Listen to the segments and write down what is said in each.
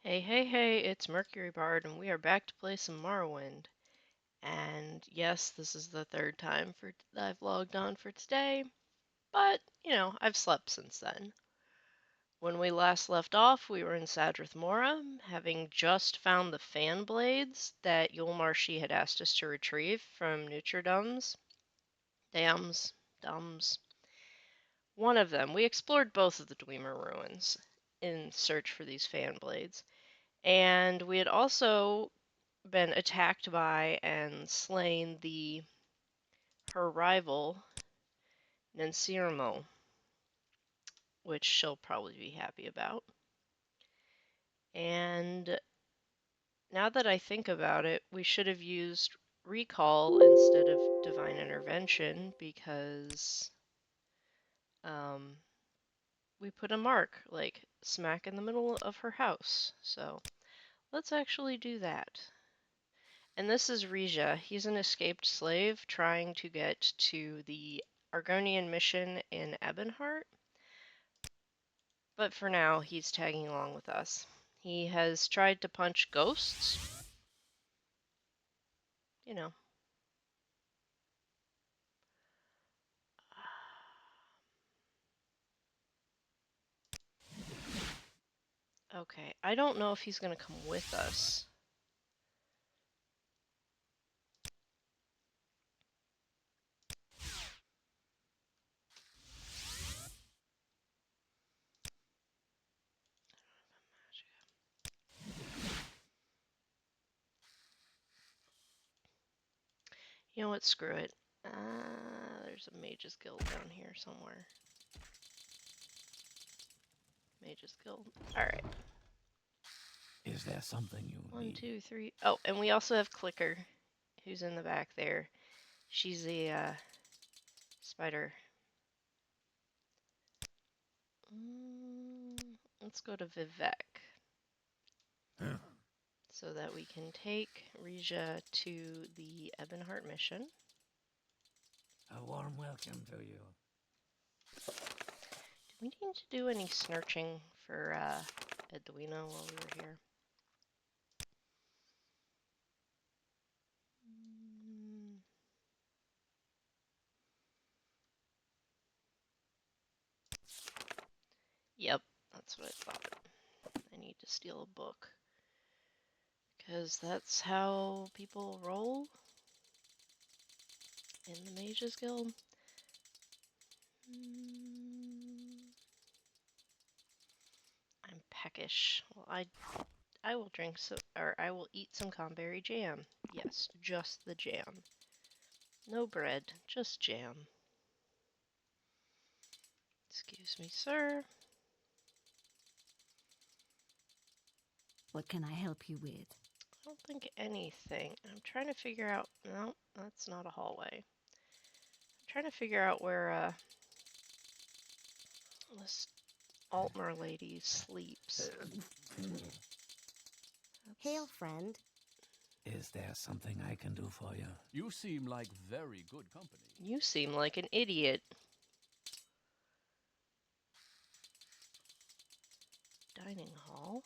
Hey, hey, hey, it's Mercury Bard, and we are back to play some Morrowind. And yes, this is the third time I've logged on for today, but, I've slept since then. When we last left off, we were in Sadrith Mora, having just found the fan blades that Yulmarshi had asked us to retrieve from Nutridums. Dums. One of them. We explored both of the Dwemer ruins in search for these fan blades. And we had also been attacked by and slain her rival, Nansirmo, which she'll probably be happy about. And now that I think about it, we should have used recall instead of divine intervention because we put a mark like smack in the middle of her house. So let's actually do that. And this is Rija. He's an escaped slave trying to get to the Argonian mission in Ebonheart. But for now, he's tagging along with us. He has tried to punch ghosts. You know. Okay, I don't know if he's going to come with us. You know what? Screw it. There's a Mage's Guild down here somewhere. Mage's Guild. Alright. Is there something you One, need? 2, 3. Oh, and we also have Clicker, who's in the back there. She's the spider. Let's go to Vivek. So that we can take Rija to the Ebonheart mission. A warm welcome to you. Do we need to do any snurching for Edwina while we were here? Yep, that's what I thought. I need to steal a book. Because that's how people roll in the Mages Guild. I'm peckish. Well, I will drink I will eat some cranberry jam. Yes, just the jam. No bread, just jam. Excuse me, sir. What can I help you with? I don't think anything. I'm trying to figure out. No, that's not a hallway. I'm trying to figure out where this Altmer lady sleeps. Hail, friend. Is there something I can do for you? You seem like very good company. You seem like an idiot. Dining hall.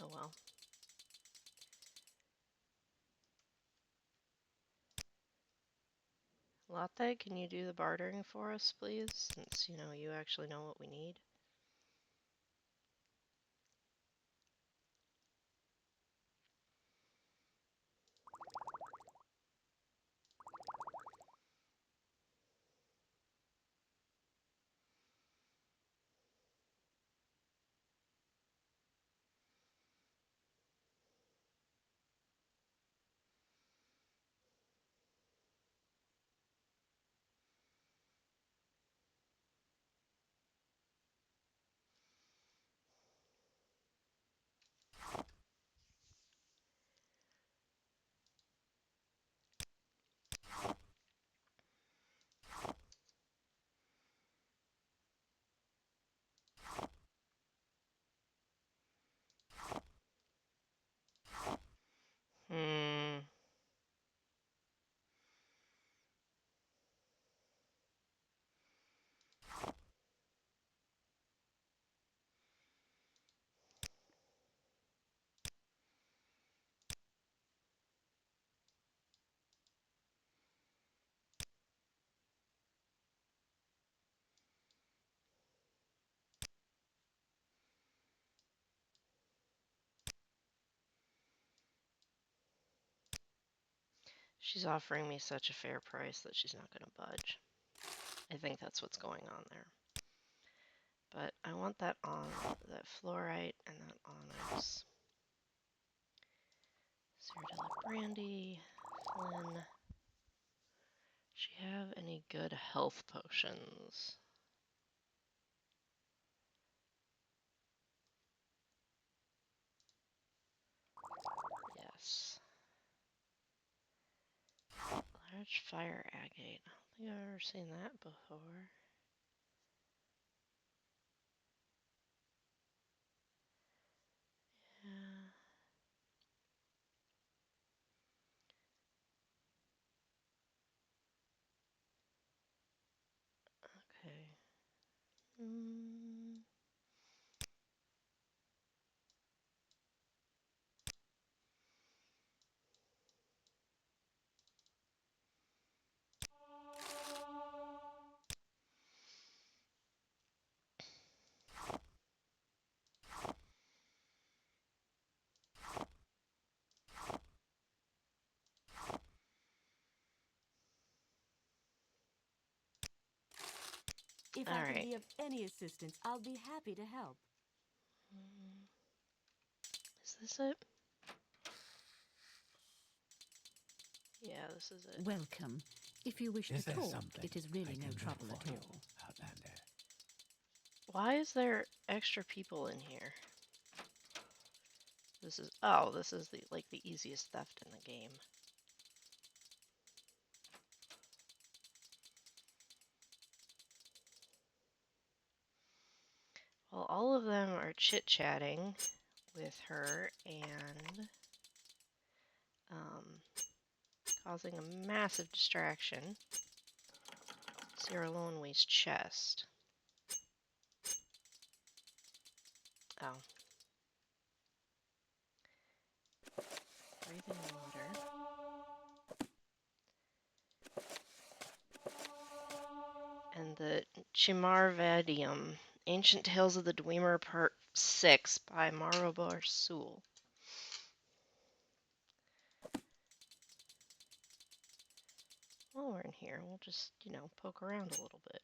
Oh well. Latte, can you do the bartering for us, please? Since, you actually know what we need. She's offering me such a fair price that she's not going to budge. I think that's what's going on there. But I want that on, that fluorite and that onyx. Cyrodiilic brandy, Flynn. Does she have any good health potions? Yes. Large fire agate. I don't think I've ever seen that before. Yeah. Okay. Mm. If All I can right. be of any assistance, I'll be happy to help. Mm. Is this it? Yeah, this is it. Welcome. If you wish Is to there talk, something it is I really can no do trouble for at you, all. Outlander? Why is there extra people in here? This is the like the easiest theft in the game. Well, all of them are chit-chatting with her and causing a massive distraction. Sierra Loneway's chest. Oh. Breathing water. And the Chimarvadium. Ancient Tales of the Dwemer Part 6 by Marobar Sewell. While we're in here, we'll just, poke around a little bit.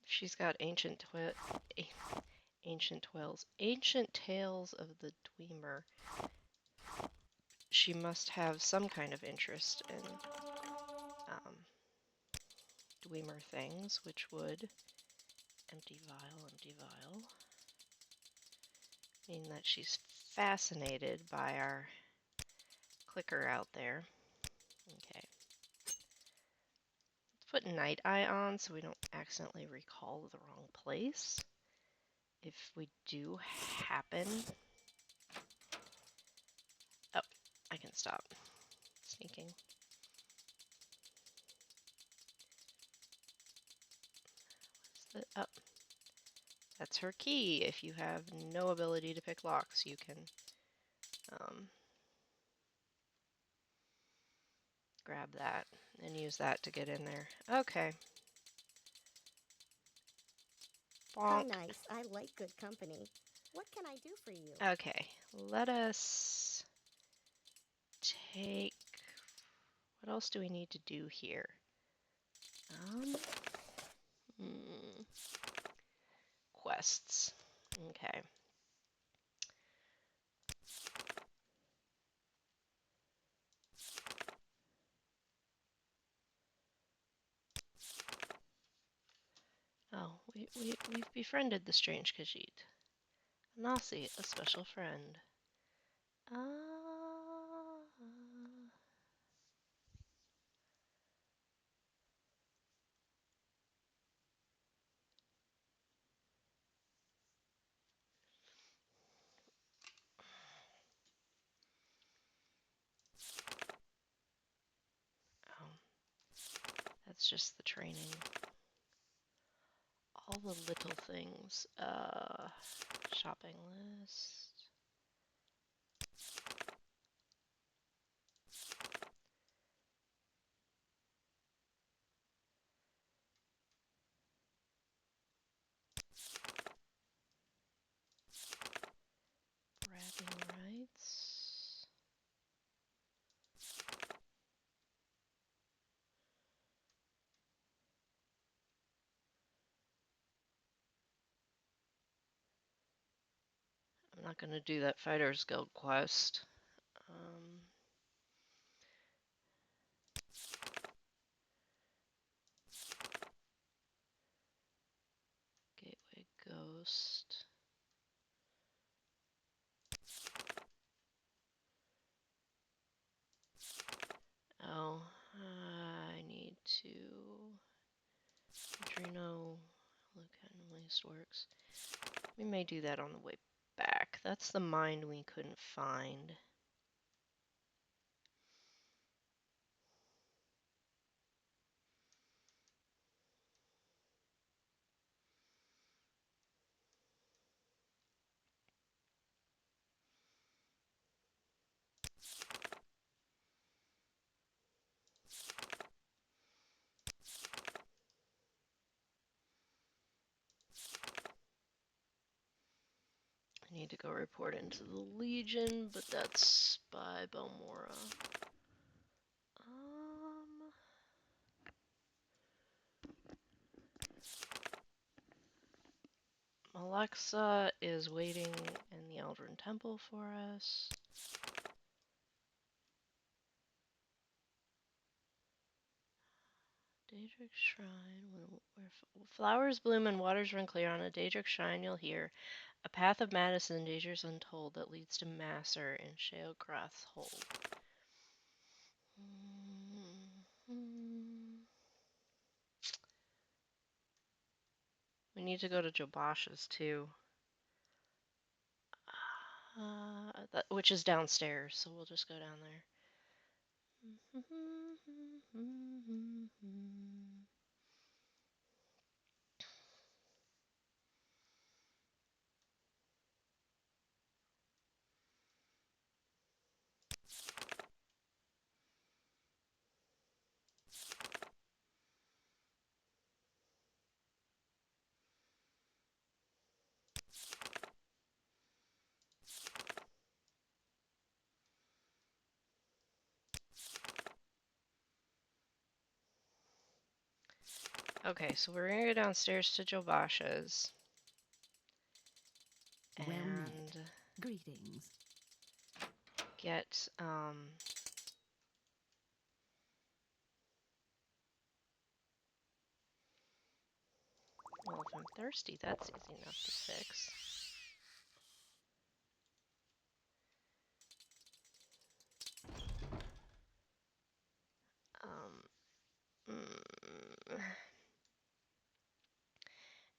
She's got Ancient Tales of the Dwemer. She must have some kind of interest in Dwemer things, which would empty vial, mean that she's fascinated by our clicker out there. Okay. Let's put Night Eye on so we don't accidentally recall the wrong place. If we do happen... Oh, I can stop sneaking. Oh, that's her key. If you have no ability to pick locks, you can grab that and use that to get in there. Okay. How Bonk. nice. I like good company. What can I do for you? Okay, let us take... What else do we need to do here? Hmm, quests. Okay. Oh, we've befriended the strange Khajiit. Nasi, a special friend. Oh, that's just the training. All the little things. Shopping list. Bragging rights. Not gonna do that Fighters Guild quest. Gateway Ghost. Oh, I need to. Adreno. Look at Wasteworks. We may do that on the way back. That's the mine we couldn't find. I need to go report into the Legion, but that's by Belmora. Alexa is waiting in the Eldrin Temple for us. Daedric Shrine. Where flowers bloom and waters run clear on a Daedric Shrine, you'll hear a path of madness and dangers untold that leads to Masser in Sheograth's hold. We need to go to Jobash's too. Which is downstairs, so we'll just go down there. Okay, so we're gonna go downstairs to Jobash's. Well met. And Greetings. get, well, if I'm thirsty, that's easy enough to fix.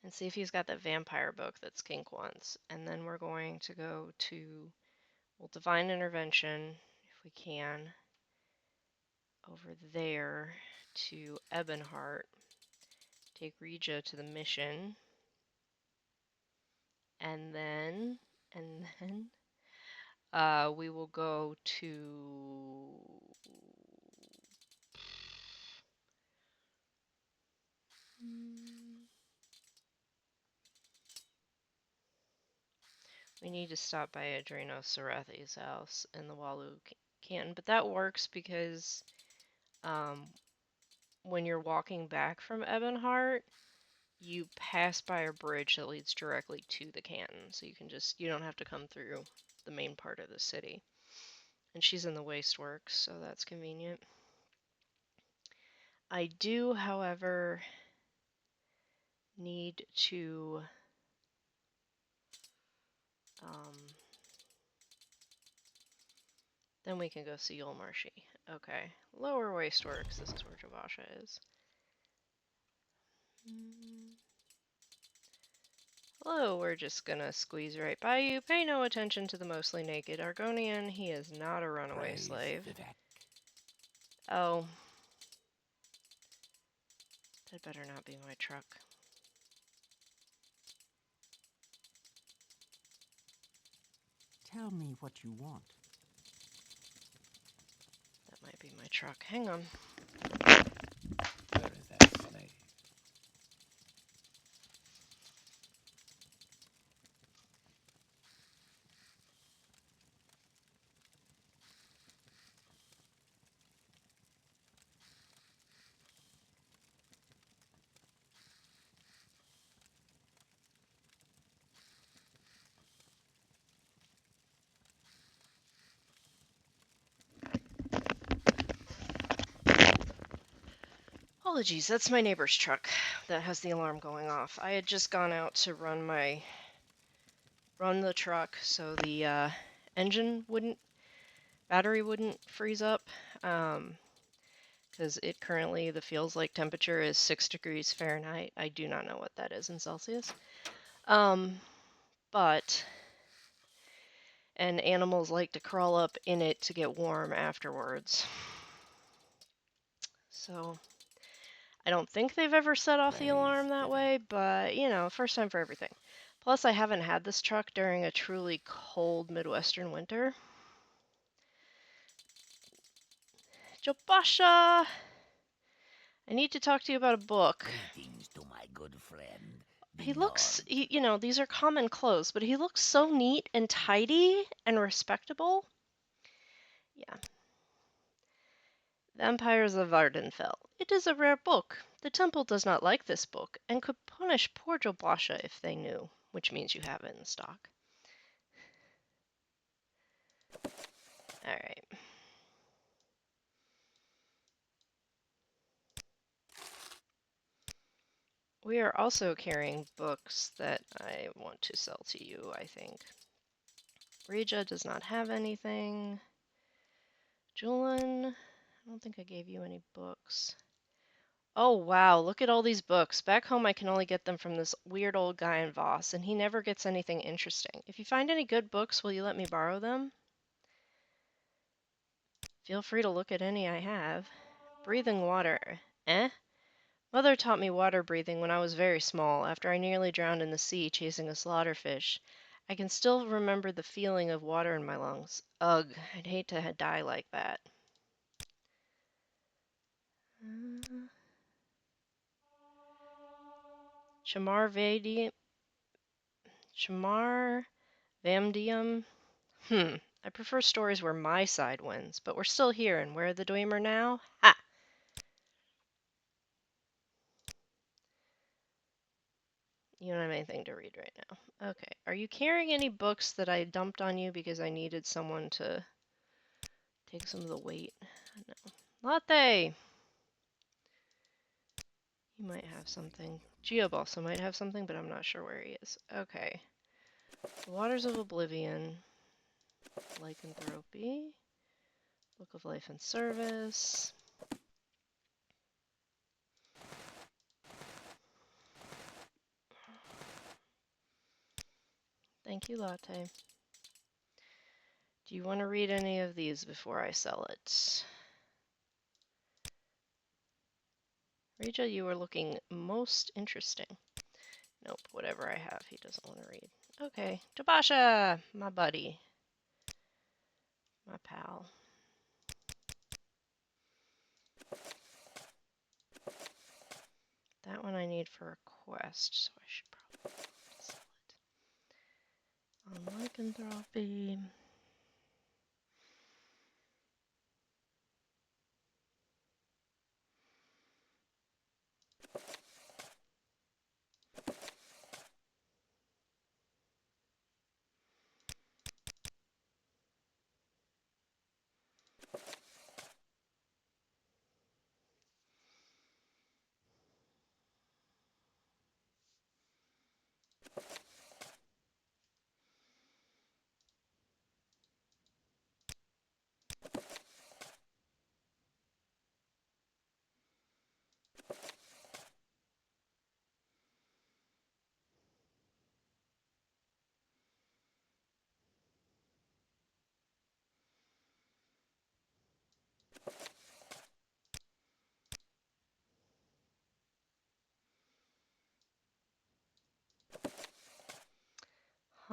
And see if he's got that vampire book that Skink wants. And then we're going to go to, well, Divine Intervention, if we can, over there to Ebonheart. Take Regia to the mission. And then we will go to we need to stop by Adreno Sarathi's house in the Walu Canton, but that works because when you're walking back from Ebonheart, you pass by a bridge that leads directly to the canton, so you don't have to come through the main part of the city. And she's in the Wasteworks, so that's convenient. I do, however, need to then we can go see Yulmarshi. Okay, Lower Wasteworks, this is where Javasha is. Hello, we're just gonna squeeze right by you. Pay no attention to the mostly naked Argonian. He is not a runaway Praise slave. Vivek. Oh. That better not be my truck. Tell me what you want. That might be my truck. Hang on. Where is that slave? Apologies, that's my neighbor's truck that has the alarm going off. I had just gone out to run the truck so the battery wouldn't freeze up. Because it currently, the feels like temperature is 6 degrees Fahrenheit. I do not know what that is in Celsius. Um, but, and animals like to crawl up in it to get warm afterwards. So, I don't think they've ever set off the Praise alarm that the way, but, you know, first time for everything. Plus, I haven't had this truck during a truly cold Midwestern winter. Jobasha! I need to talk to you about a book. Greetings to my good friend, the He looks, Lord. you know, these are common clothes, but he looks so neat and tidy and respectable. Yeah. The Empires of Vardenfell. It is a rare book. The temple does not like this book, and could punish poor Jobasha if they knew, which means you have it in stock. Alright. We are also carrying books that I want to sell to you, I think. Regia does not have anything. Julian, I don't think I gave you any books. Oh wow, look at all these books. Back home I can only get them from this weird old guy in Voss, and he never gets anything interesting. If you find any good books, will you let me borrow them? Feel free to look at any I have. Breathing water. Eh? Mother taught me water breathing when I was very small, after I nearly drowned in the sea chasing a slaughterfish. I can still remember the feeling of water in my lungs. Ugh, I'd hate to die like that. Uh, Chamar Vadi... Chamar Vamdium? I prefer stories where my side wins, but we're still here, and where are the Dwemer now? Ha! You don't have anything to read right now. Okay. Are you carrying any books that I dumped on you because I needed someone to take some of the weight? No. Latte! You might have something. Geob also might have something, but I'm not sure where he is. Okay. The Waters of Oblivion. Lycanthropy. Book of Life and Service. Thank you, Latte. Do you want to read any of these before I sell it? Regia, you are looking most interesting. Nope, whatever I have, he doesn't want to read. Okay, Jabasha, my buddy. My pal. That one I need for a quest, so I should probably sell it. On lycanthropy.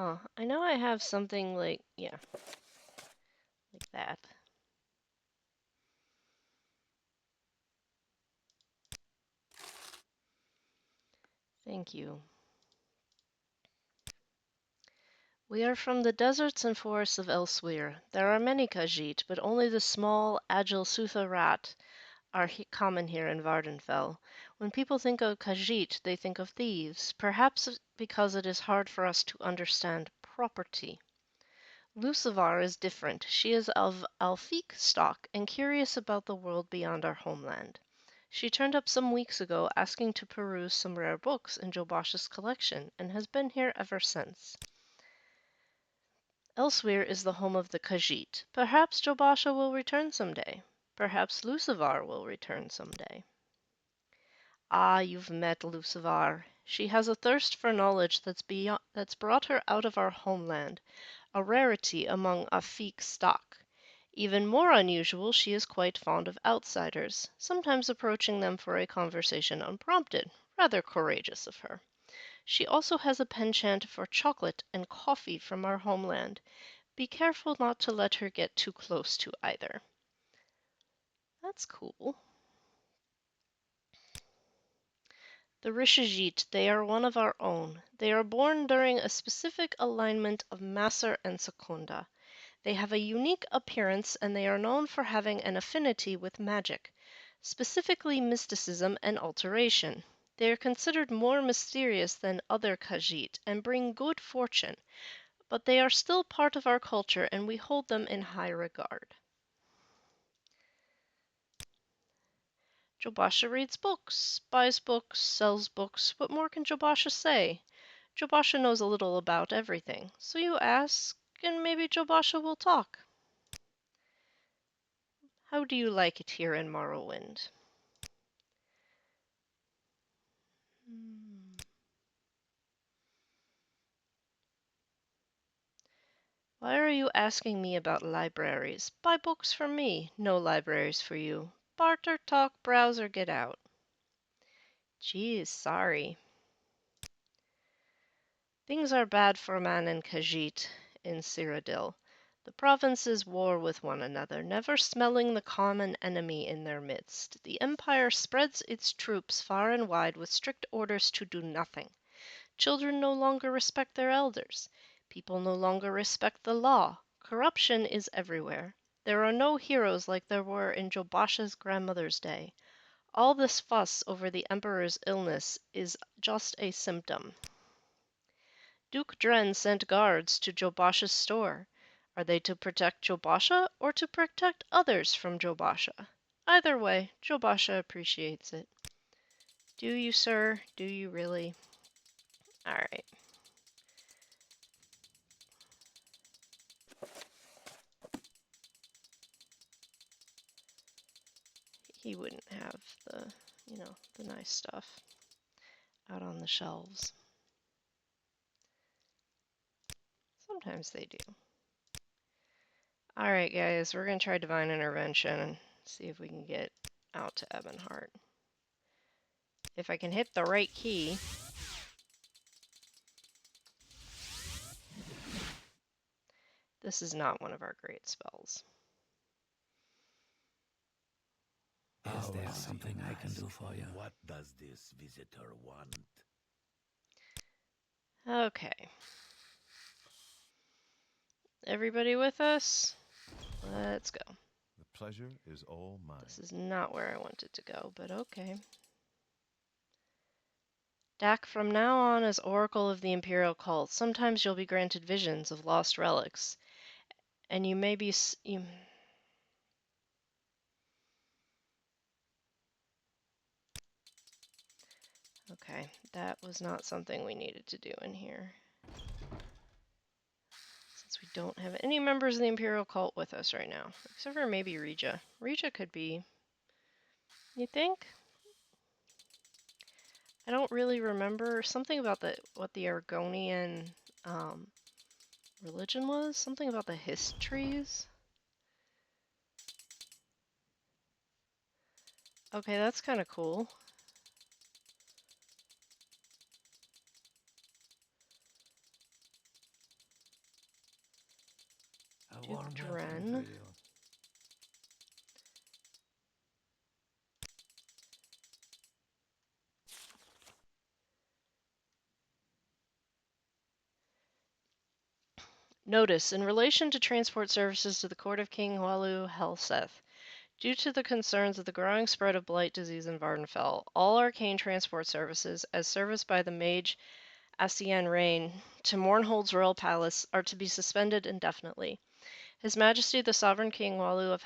Huh, I know I have something like, yeah, like that. Thank you. We are from the deserts and forests of Elsewhere. There are many Khajiit, but only the small, agile Sutha rat are common here in Vardenfell. When people think of Khajiit, they think of thieves, perhaps because it is hard for us to understand property. Lucivar is different. She is of Alfiq stock and curious about the world beyond our homeland. She turned up some weeks ago asking to peruse some rare books in Jobash's collection and has been here ever since. Elsewhere is the home of the Khajiit. Perhaps Jobasha will return someday. Perhaps Lucivar will return someday. Ah, you've met Lucivar. She has a thirst for knowledge that's brought her out of our homeland, a rarity among Afik stock. Even more unusual, she is quite fond of outsiders, sometimes approaching them for a conversation unprompted. Rather courageous of her. She also has a penchant for chocolate and coffee from our homeland. Be careful not to let her get too close to either. That's cool. The Rishijit, they are one of our own. They are born during a specific alignment of Maser and Secunda. They have a unique appearance and they are known for having an affinity with magic, specifically mysticism and alteration. They are considered more mysterious than other Khajiit and bring good fortune, but they are still part of our culture and we hold them in high regard. Jobasha reads books, buys books, sells books. What more can Jobasha say? Jobasha knows a little about everything. So you ask, and maybe Jobasha will talk. How do you like it here in Morrowind? Why are you asking me about libraries? Buy books for me. No libraries for you. Barter, talk, browse, or get out. Geez, sorry. Things are bad for Man and Khajiit in Cyrodiil. The provinces war with one another, never smelling the common enemy in their midst. The Empire spreads its troops far and wide with strict orders to do nothing. Children no longer respect their elders. People no longer respect the law. Corruption is everywhere. There are no heroes like there were in Jobasha's grandmother's day. All this fuss over the Emperor's illness is just a symptom. Duke Dren sent guards to Jobasha's store. Are they to protect Jobasha or to protect others from Jobasha? Either way, Jobasha appreciates it. Do you, sir? Do you really? Alright. He wouldn't have the nice stuff out on the shelves. Sometimes they do. Alright, guys, we're going to try Divine Intervention and see if we can get out to Ebonheart. If I can hit the right key. This is not one of our great spells. Is there something I can do for you? What does this visitor want? Okay. Everybody with us? Let's go. The pleasure is all mine. This is not where I wanted to go, but okay. Dak, from now on as Oracle of the Imperial Cult, sometimes you'll be granted visions of lost relics, and you may be... Okay, that was not something we needed to do in here. Since we don't have any members of the Imperial Cult with us right now, except for maybe Regia. Regia could be... You think? I don't really remember something about what the Argonian religion was. Something about the histories. Okay, that's kind of cool. A Duke warm Dren. welcome to you. Notice, in relation to transport services to the court of King Hualu Helseth, due to the concerns of the growing spread of blight disease in Vardenfell, all arcane transport services, as serviced by the mage Asian Rain to Mournhold's royal palace, are to be suspended indefinitely. His Majesty the Sovereign King Walu of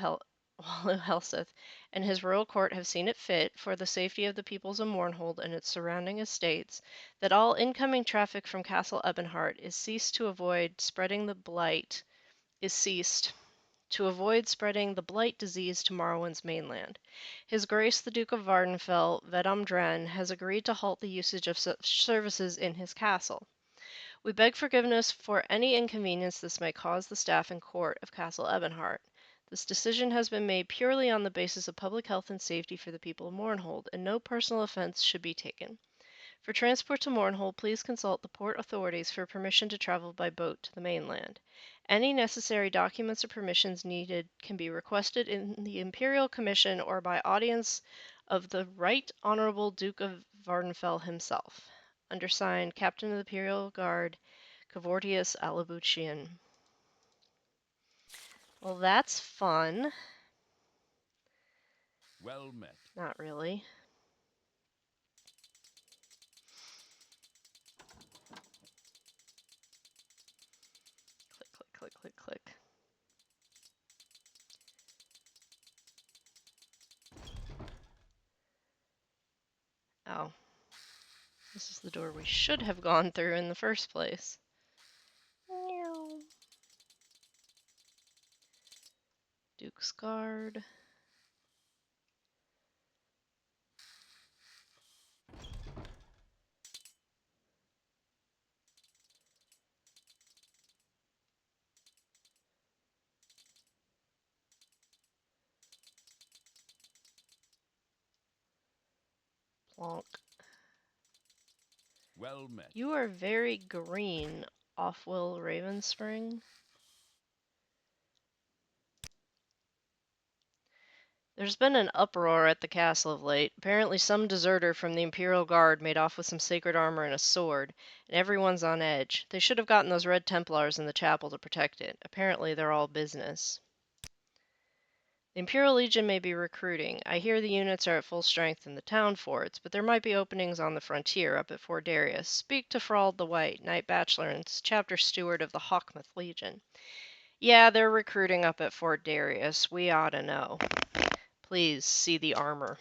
Helseth and his royal court have seen it fit, for the safety of the peoples of Mournhold and its surrounding estates, that all incoming traffic from Castle Ebonheart is ceased to avoid spreading the blight disease to Morrowind's mainland. His Grace the Duke of Vardenfell, Vedom Dren, has agreed to halt the usage of such services in his castle. We beg forgiveness for any inconvenience this may cause the staff and court of Castle Ebonheart. This decision has been made purely on the basis of public health and safety for the people of Mournhold, and no personal offense should be taken. For transport to Mournhold, please consult the port authorities for permission to travel by boat to the mainland. Any necessary documents or permissions needed can be requested in the Imperial Commission or by audience of the Right Honorable Duke of Vardenfell himself. Undersigned, Captain of the Imperial Guard, Cavortius Alabuchian. Well, that's fun. Well met. Not really. Click, click, click, click, click. Oh. This is the door we should have gone through in the first place. Meow. Duke's Guard. Plonk. Well met. You are very green, Offwill Ravenspring. There's been an uproar at the castle of late. Apparently some deserter from the Imperial Guard made off with some sacred armor and a sword, and everyone's on edge. They should have gotten those Red Templars in the chapel to protect it. Apparently they're all business. The Imperial Legion may be recruiting. I hear the units are at full strength in the town forts, but there might be openings on the frontier up at Fort Darius. Speak to Frald the White, Knight Bachelor and chapter steward of the Hawkmoth Legion. Yeah, they're recruiting up at Fort Darius. We ought to know. Please see the armor.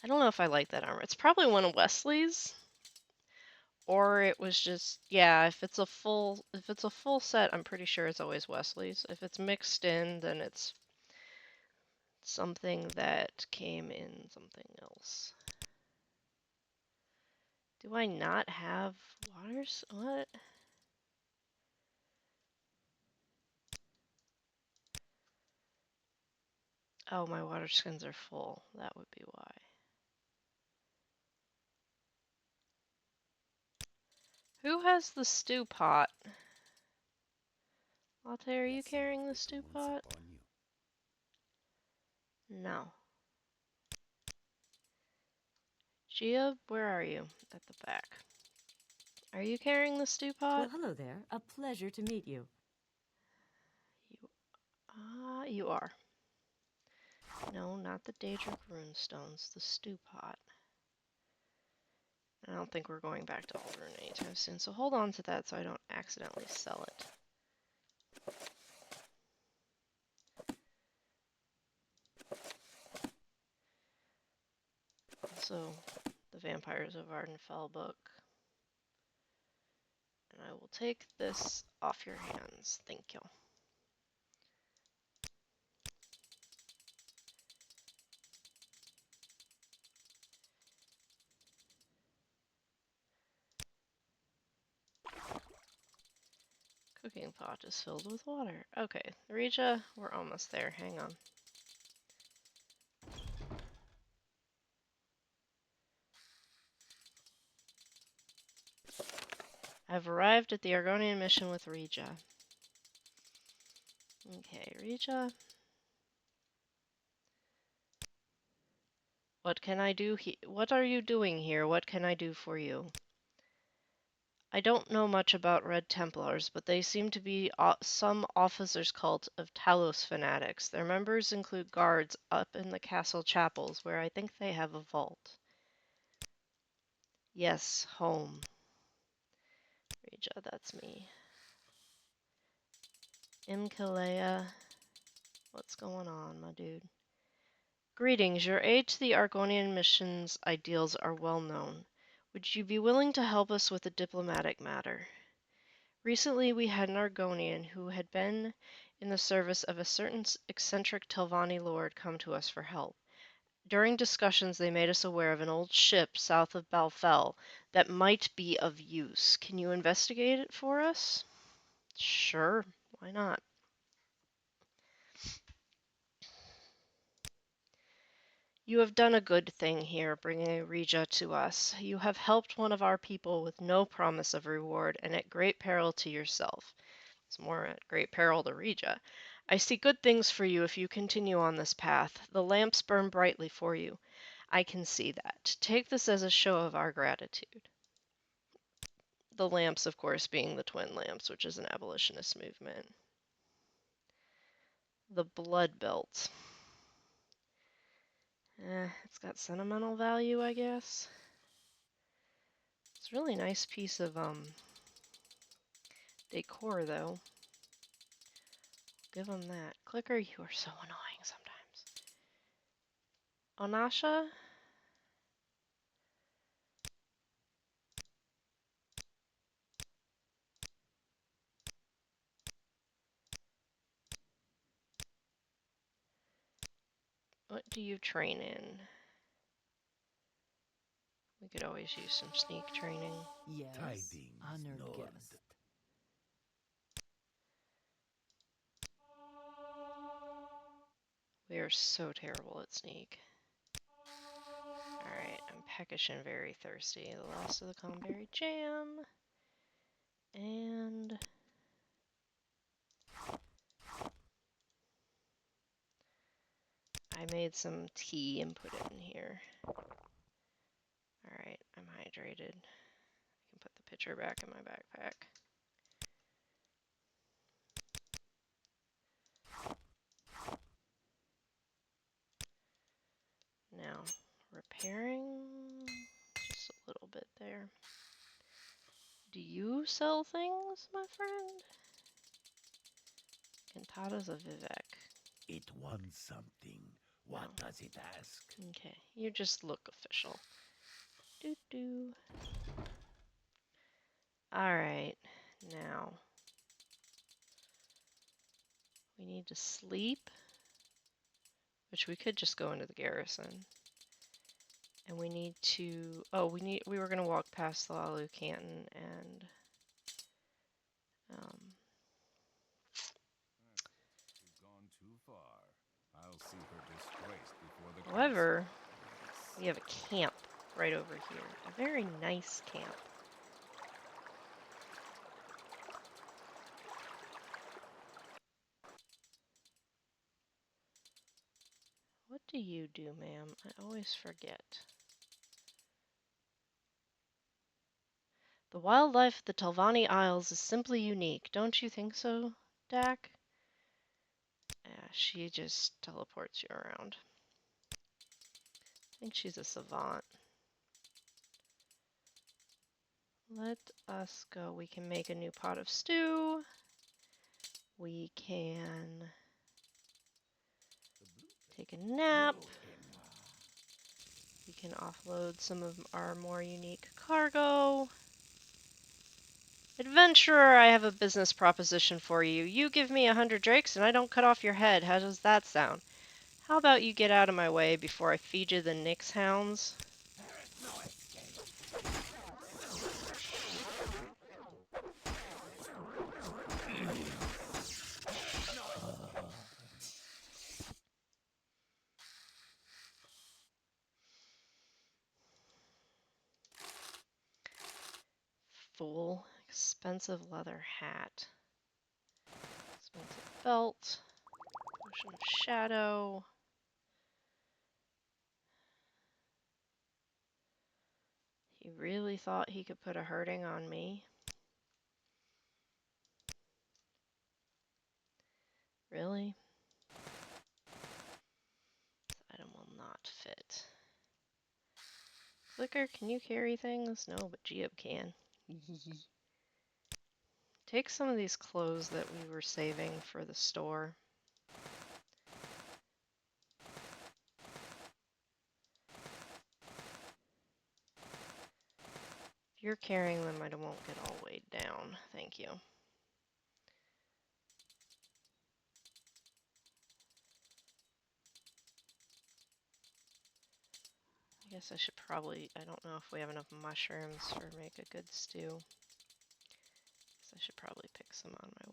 I don't know if I like that armor. It's probably one of Wesley's, or it was just, yeah, if it's a full set, I'm pretty sure it's always Wesley's. If it's mixed in, then it's something that came in something else. Do I not have waters? What? Oh, my water skins are full. That would be why. Who has the stew pot? Latte, are you carrying the stew pot? No. Gia, where are you? At the back. Are you carrying the stew pot? Well, hello there. A pleasure to meet you. You are. No, not the Daedric runestones, the stew pot. I don't think we're going back to Aldern anytime soon, so hold on to that so I don't accidentally sell it. Also, the Vampires of Ardenfell book. And I will take this off your hands. Thank you. Cooking pot is filled with water. Okay, Regia, we're almost there. Hang on. I've arrived at the Argonian mission with Regia. Okay, Regia. What can I do What are you doing here? What can I do for you? I don't know much about Red Templars, but they seem to be some officers' cult of Talos fanatics. Their members include guards up in the castle chapels, where I think they have a vault. Yes, home. Reja, that's me. Imkalea. What's going on, my dude? Greetings. Your aid to the Argonian mission's ideals are well known. Would you be willing to help us with a diplomatic matter? Recently, we had an Argonian who had been in the service of a certain eccentric Telvanni lord come to us for help. During discussions, they made us aware of an old ship south of Balfell that might be of use. Can you investigate it for us? Sure, why not? You have done a good thing here, bringing Regia to us. You have helped one of our people with no promise of reward and at great peril to yourself. It's more at great peril to Regia. I see good things for you if you continue on this path. The lamps burn brightly for you. I can see that. Take this as a show of our gratitude. The lamps, of course, being the twin lamps, which is an abolitionist movement. The blood belt. It's got sentimental value, I guess. It's a really nice piece of decor, though. Give them that. Clicker, you are so annoying sometimes. Onasha? What do you train in? We could always use some sneak training. Yes, Tidings, honored Nord. guest. We are so terrible at sneak. Alright, I'm peckish and very thirsty. The last of the Conberry jam. And I made some tea and put it in here. Alright, I'm hydrated. I can put the pitcher back in my backpack. Now, repairing just a little bit there. Do you sell things, my friend? Cantatas of Vivek. It wants something. What No. does it ask? Okay, you just look official. Doo doo. Alright, now we need to sleep, which we could just go into the garrison. And we need to, we were gonna walk past the Lalu Canton and, She's gone too far. I'll see her disgraced before the however, we have a camp right over here. A very nice camp. What do you do, ma'am? I always forget. The wildlife of the Telvanni Isles is simply unique, don't you think so, Dak? Yeah, she just teleports you around. I think she's a savant. Let us go. We can make a new pot of stew. We can take a nap. We can offload some of our more unique cargo. Adventurer, I have a business proposition for you. You give me 100 drakes and I don't cut off your head. How does that sound? How about you get out of my way before I feed you the Nyx hounds? Full expensive leather hat. Expensive belt. Potion of shadow. He really thought he could put a hurting on me. Really? This item will not fit. Clicker, can you carry things? No, but Geob can. Take some of these clothes that we were saving for the store. If you're carrying them, I won't get all weighed down. Thank you. I guess I should probably, I don't know if we have enough mushrooms for make a good stew. So I should probably pick some on my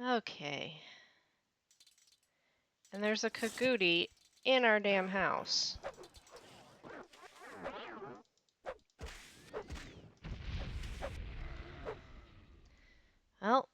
way. Okay. And there's a Kagooti in our damn house. Well.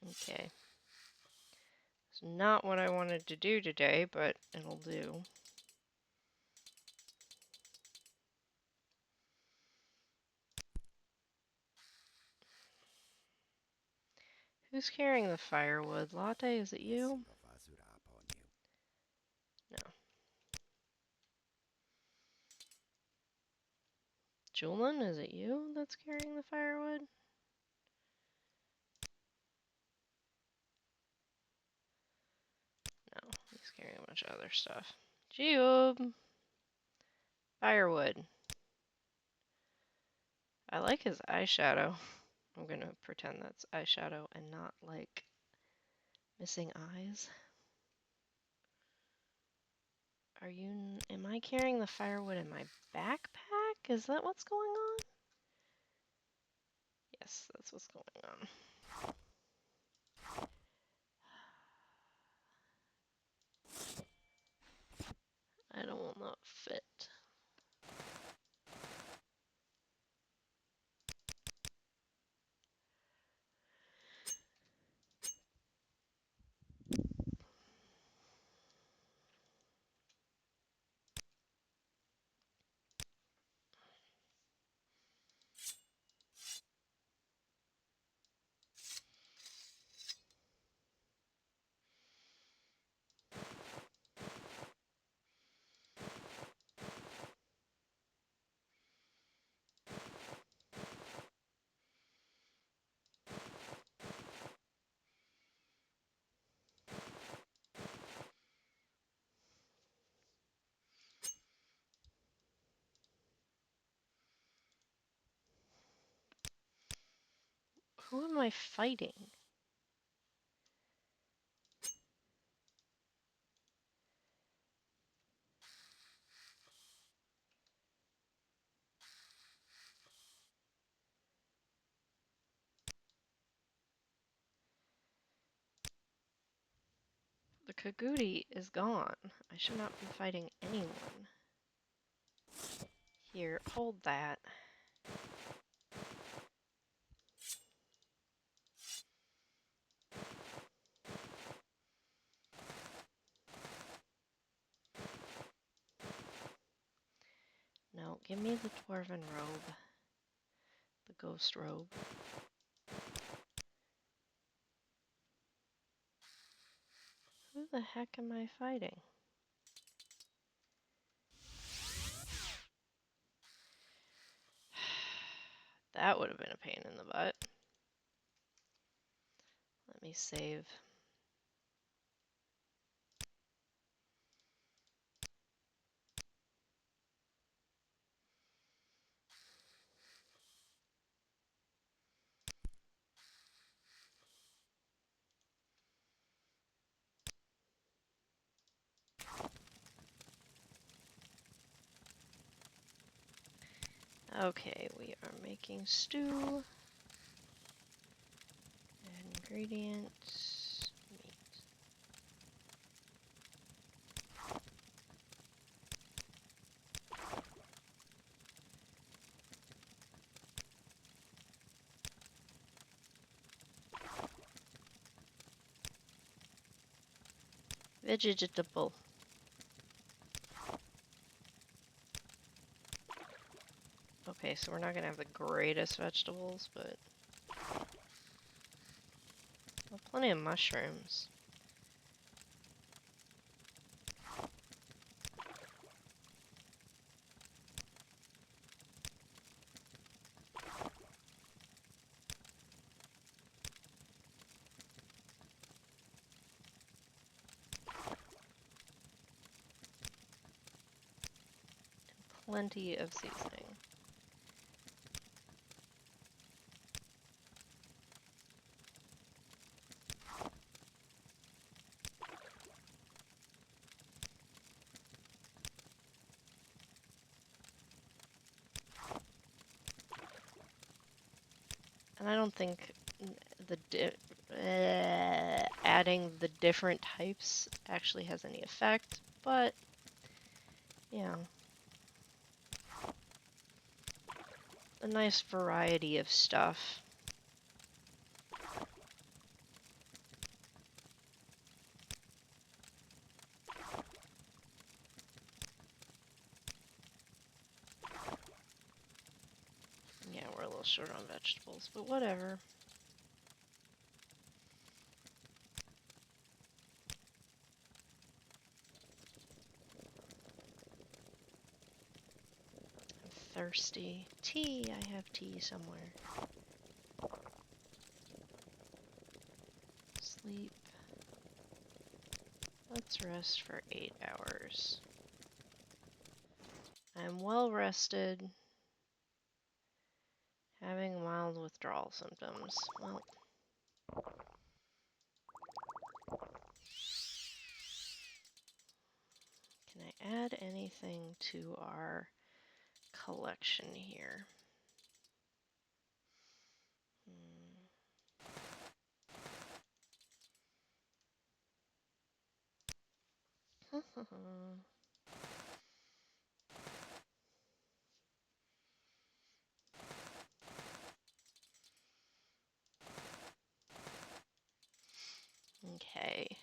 Okay. It's not what I wanted to do today, but it'll do. Who's carrying the firewood? Latte, is it you? No. Julian, is it you that's carrying the firewood? No, he's carrying a bunch of other stuff. Geob! Firewood. I like his eyeshadow. I'm gonna pretend that's eyeshadow and not like missing eyes. Am I carrying the firewood in my backpack? Is that what's going on? Yes, that's what's going on. I don't want that fit. Who am I fighting? The Kagooti is gone. I should not be fighting anyone. Here, hold that. No, give me the dwarven robe. The ghost robe. Who the heck am I fighting? That would have been a pain in the butt. Let me save. Okay, we are making stew. Add ingredients. Meat. Vegetable. Okay, so we're not gonna have the greatest vegetables, but well, plenty of mushrooms. Plenty of seasoning. And I don't think adding the different types actually has any effect, but you know, a nice variety of stuff. Yeah, we're a little short on vegetables, but whatever. I'm thirsty. Tea, I have tea somewhere. Sleep. Let's rest for 8 hours. I'm well rested. Having mild withdrawal symptoms. Well, can I add anything to our collection here? Okay,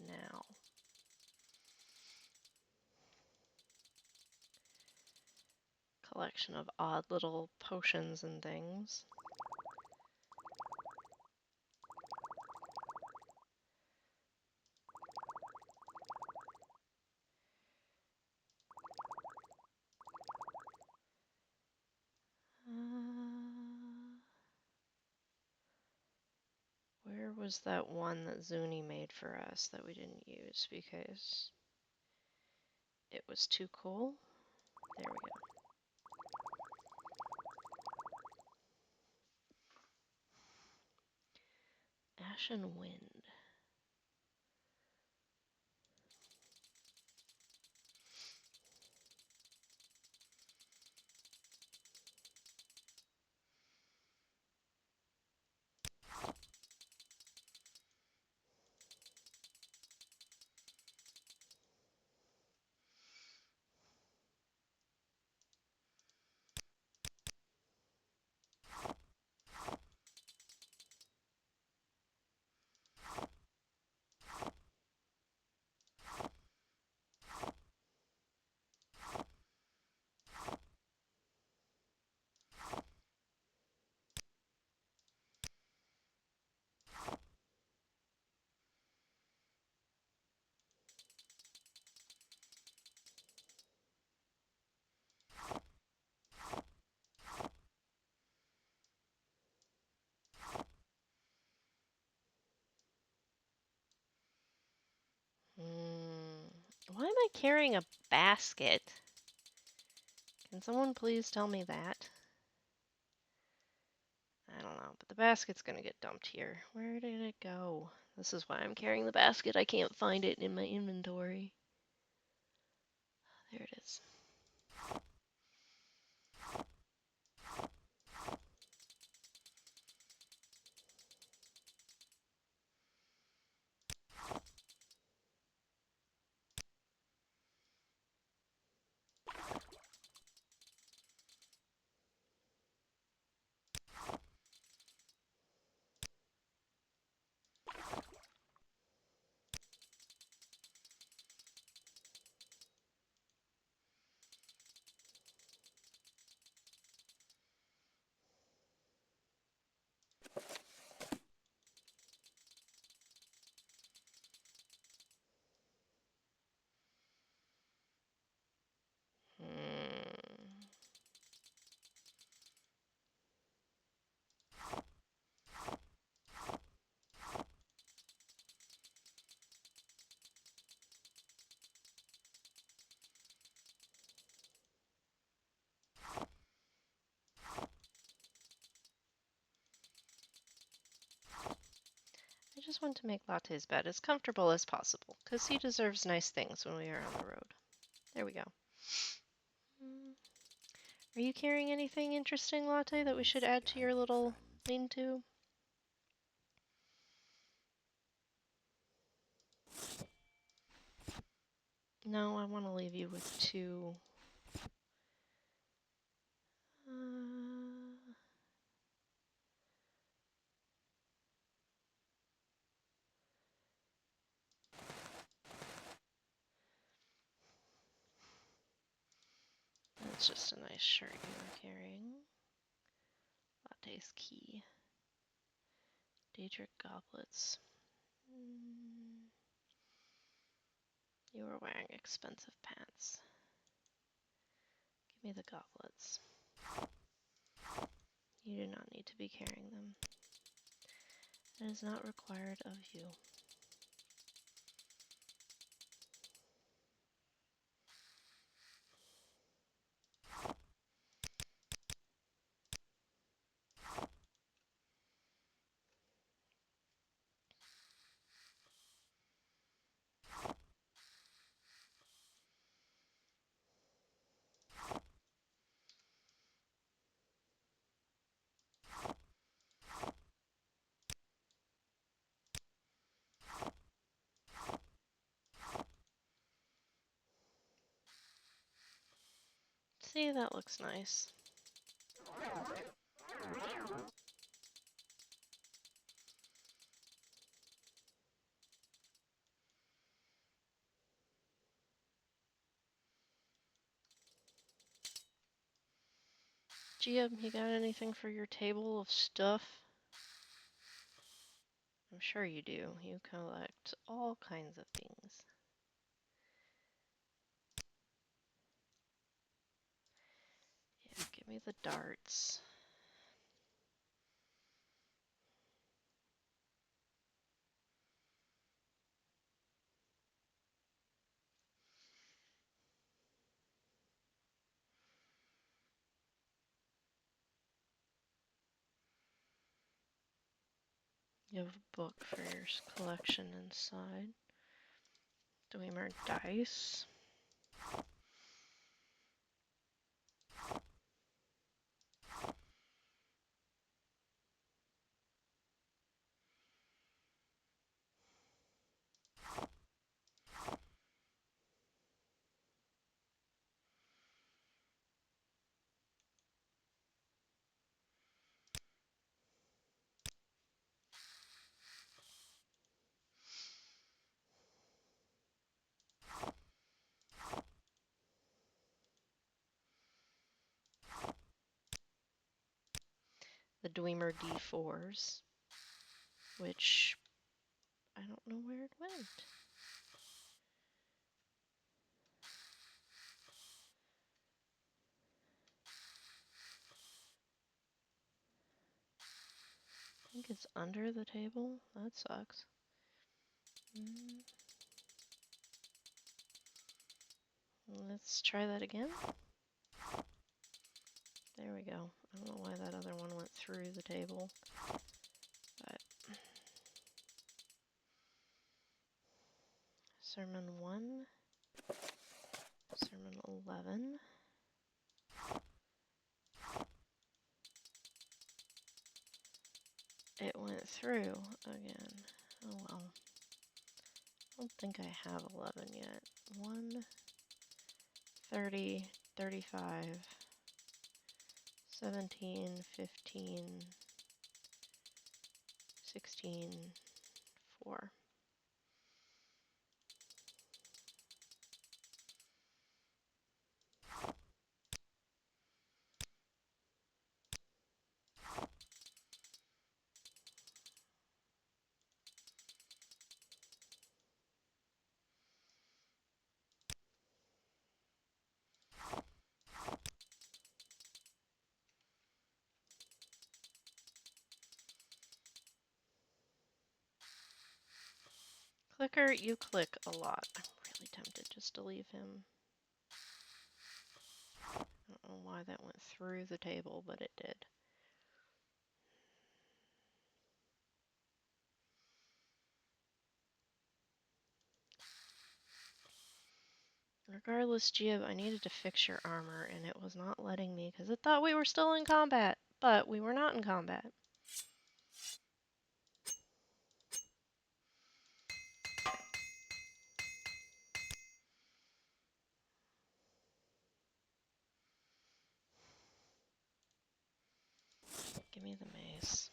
now. Collection of odd little potions and things. Where was that one that Zuni made for us that we didn't use because it was too cool? There we go. Ashen Wind. Why am I carrying a basket? Can someone please tell me that? I don't know, but the basket's gonna get dumped here. Where did it go? This is why I'm carrying the basket. I can't find it in my inventory. There it is. just want to make Latte's bed as comfortable as possible, because he deserves nice things when we are on the road. There we go. Are you carrying anything interesting, Latte, that we should add to your little lean-to? No, I want to leave you with two. That's just a nice shirt you are carrying. Latte's key. Daedric goblets. You are wearing expensive pants. Give me the goblets. You do not need to be carrying them. It is not required of you. See, that looks nice. GM, you got anything for your table of stuff? I'm sure you do. You collect all kinds of things. Yeah, give me the darts. You have a book for your collection inside. Dwemer dice. The Dwemer D4s, which I don't know where it went. I think it's under the table. That sucks. Let's try that again. There we go. I don't know why that other one went through the table, but Sermon 1, Sermon 11. It went through again. Oh well. I don't think I have 11 yet. 1, 30, 35, 17, 15, 16, 4. Clicker, you click a lot. I'm really tempted just to leave him. I don't know why that went through the table, but it did. Regardless, Gib, I needed to fix your armor, and it was not letting me because it thought we were still in combat, but we were not in combat. Give me the mace.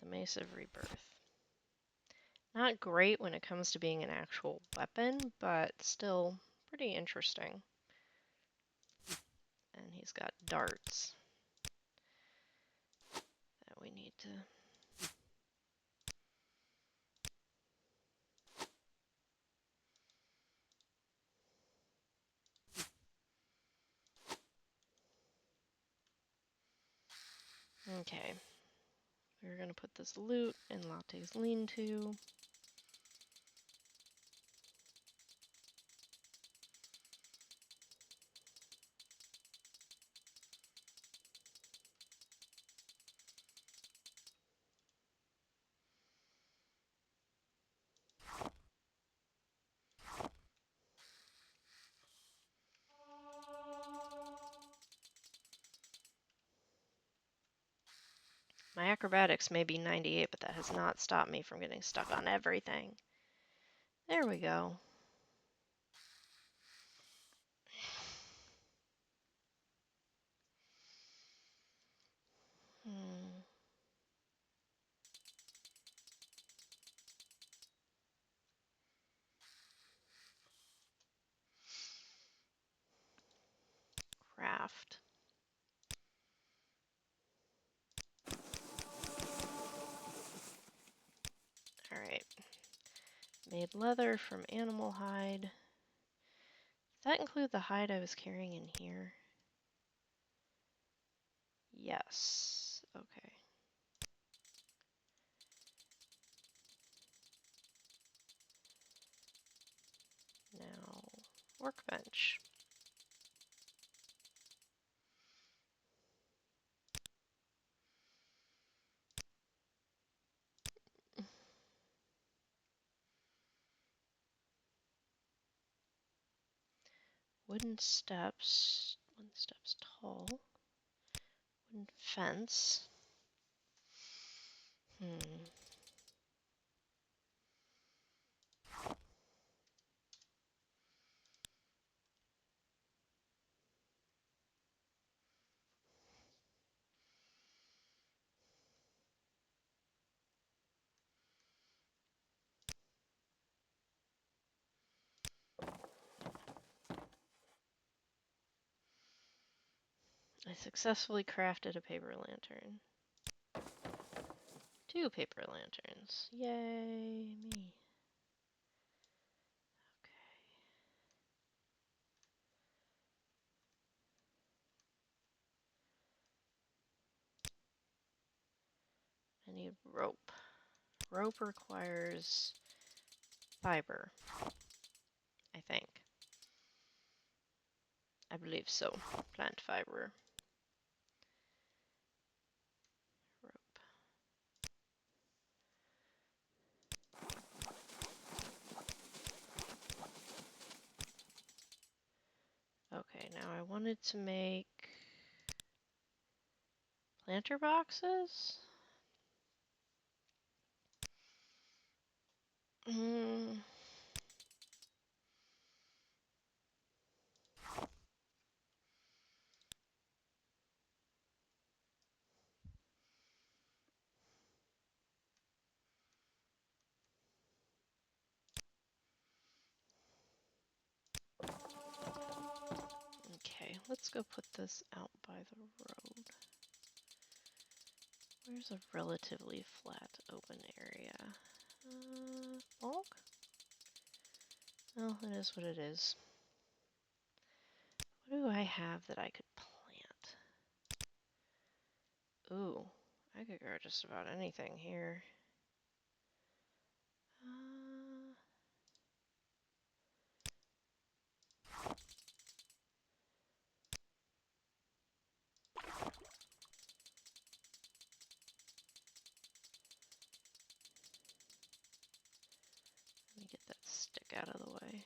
The Mace of Rebirth. Not great when it comes to being an actual weapon, but still pretty interesting. And he's got darts that we need to... Okay. We're gonna put this loot in Latte's lean-to. My acrobatics may be 98, but that has not stopped me from getting stuck on everything. There we go. Hmm. Craft. Alright. Made leather from animal hide. Does that include the hide I was carrying in here? Yes. Okay. Now, workbench. Wooden steps. Wooden steps tall. Wooden fence. Hmm. I successfully crafted a paper lantern. 2 paper lanterns. Yay, me. Okay. I need rope. Rope requires fiber, I think. I believe so. Plant fiber. Rope. Okay, now I wanted to make planter boxes. Mm. go put this out by the road. Where's a relatively flat open area? Bulk? Well, it is what it is. What do I have that I could plant? Ooh, I could grow just about anything here. Let me get that stick out of the way.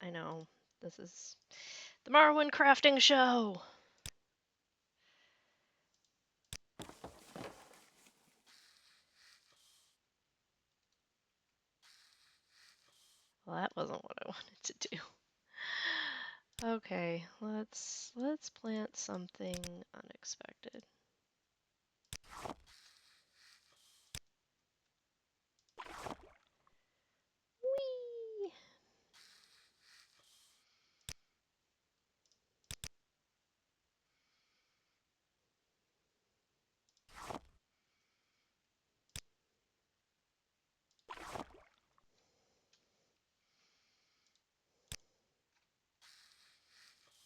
I know, this is the Morrowind crafting show! Well, that wasn't what I wanted to do. Okay, let's plant something unexpected. Whee!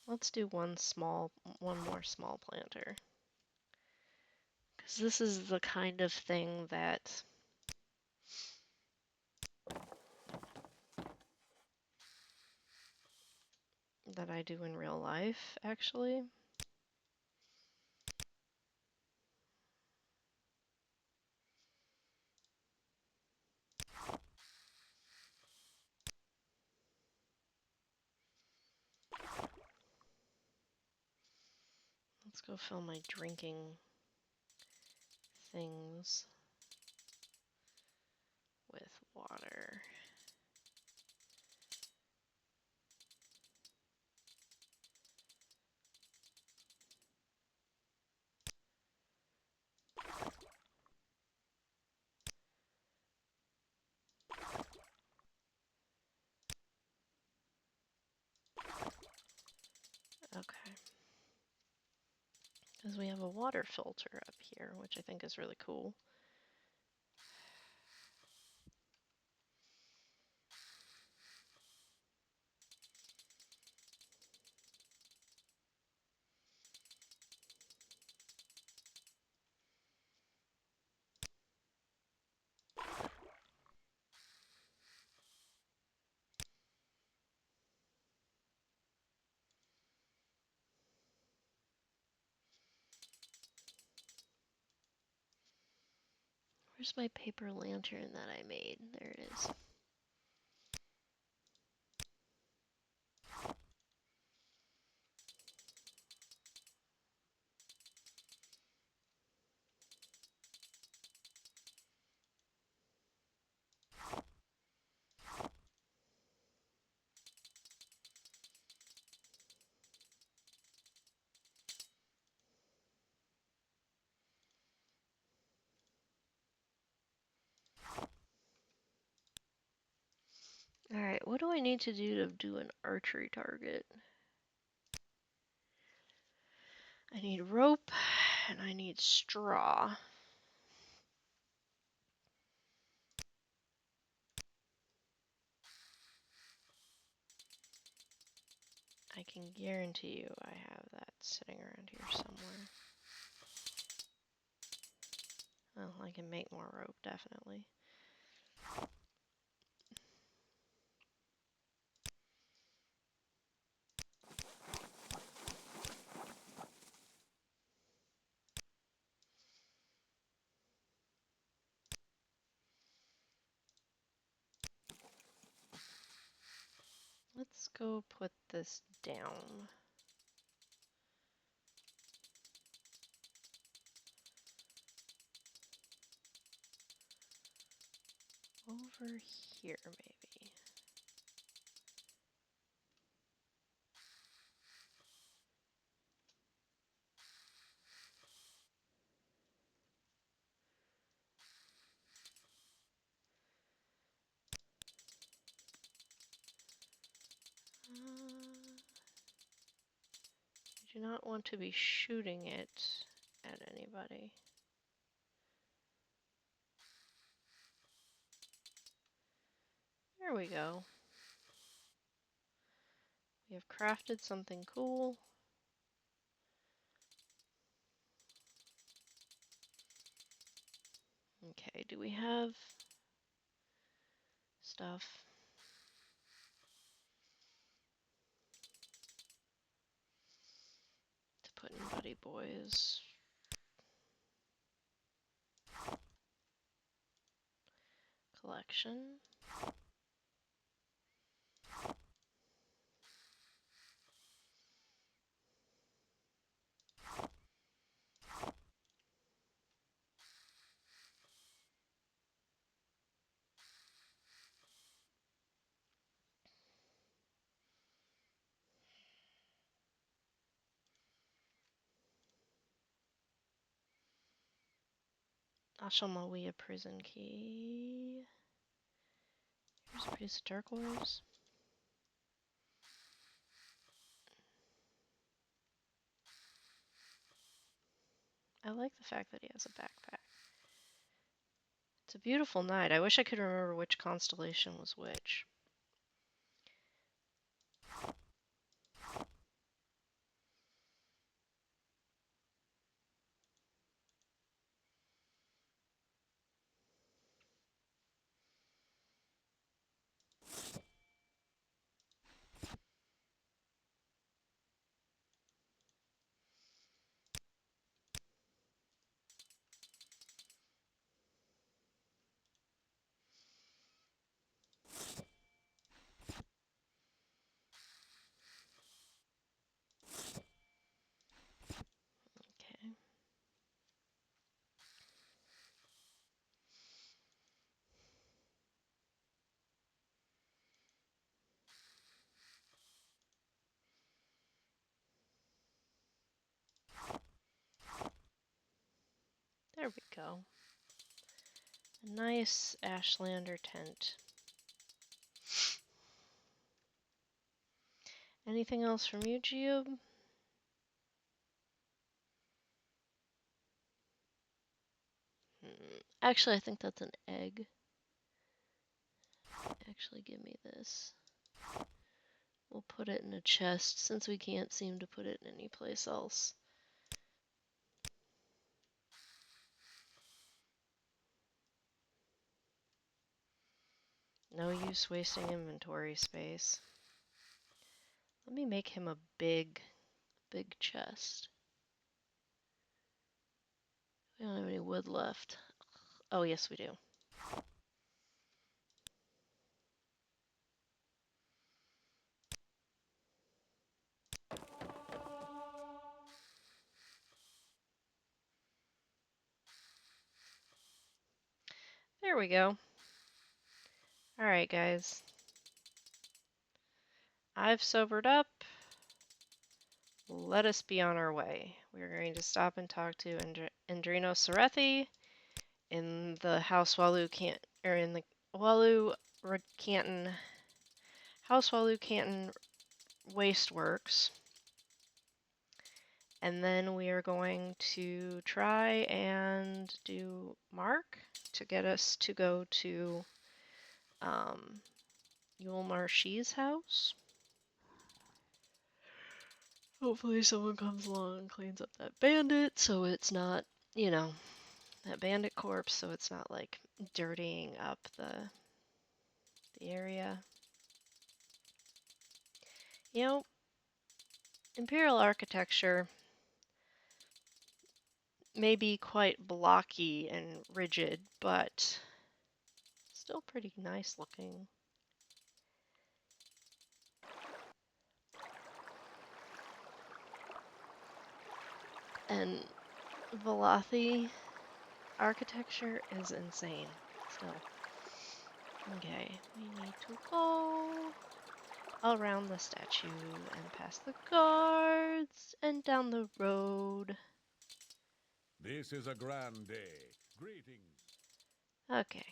Let's do one more small planter. Because this is the kind of thing that I do in real life, actually. Let's go fill my drinking things with water. Okay. Because we have a water filter up here, which I think is really cool. Where's my paper lantern that I made? There it is. Alright, what do I need to do an archery target? I need rope, and I need straw. I can guarantee you I have that sitting around here somewhere. Well, I can make more rope, definitely. Let's go put this down. over here, maybe. I do not want to be shooting it at anybody. There we go. We have crafted something cool. Okay, do we have stuff? To put in Buddy Boy's collection. Ashalmawiya prison key. Here's a piece of turquoise. I like the fact that he has a backpack. It's a beautiful night. I wish I could remember which constellation was which. Okay. There we go. A nice Ashlander tent. Anything else from you, Geob? Actually, I think that's an egg. Actually, give me this. We'll put it in a chest since we can't seem to put it in any place else. No use wasting inventory space. Let me make him a big chest. We don't have any wood left. Oh, yes, we do. There we go. Alright, guys. I've sobered up. Let us be on our way. We're going to stop and talk to Andrino Sarethi in the House Walu in the Walu Canton House Walu Canton Waste Works. And then we are going to try and do Mark to get us to go to Yule Marshy's house. Hopefully someone comes along and cleans up that bandit so it's not, you know, that bandit corpse so it's not like dirtying up the area. You know, Imperial architecture may be quite blocky and rigid, but still pretty nice looking. And Valathi architecture is insane still. Okay, we need to go around the statue and past the guards and down the road. This is a grand day. Greetings. Okay.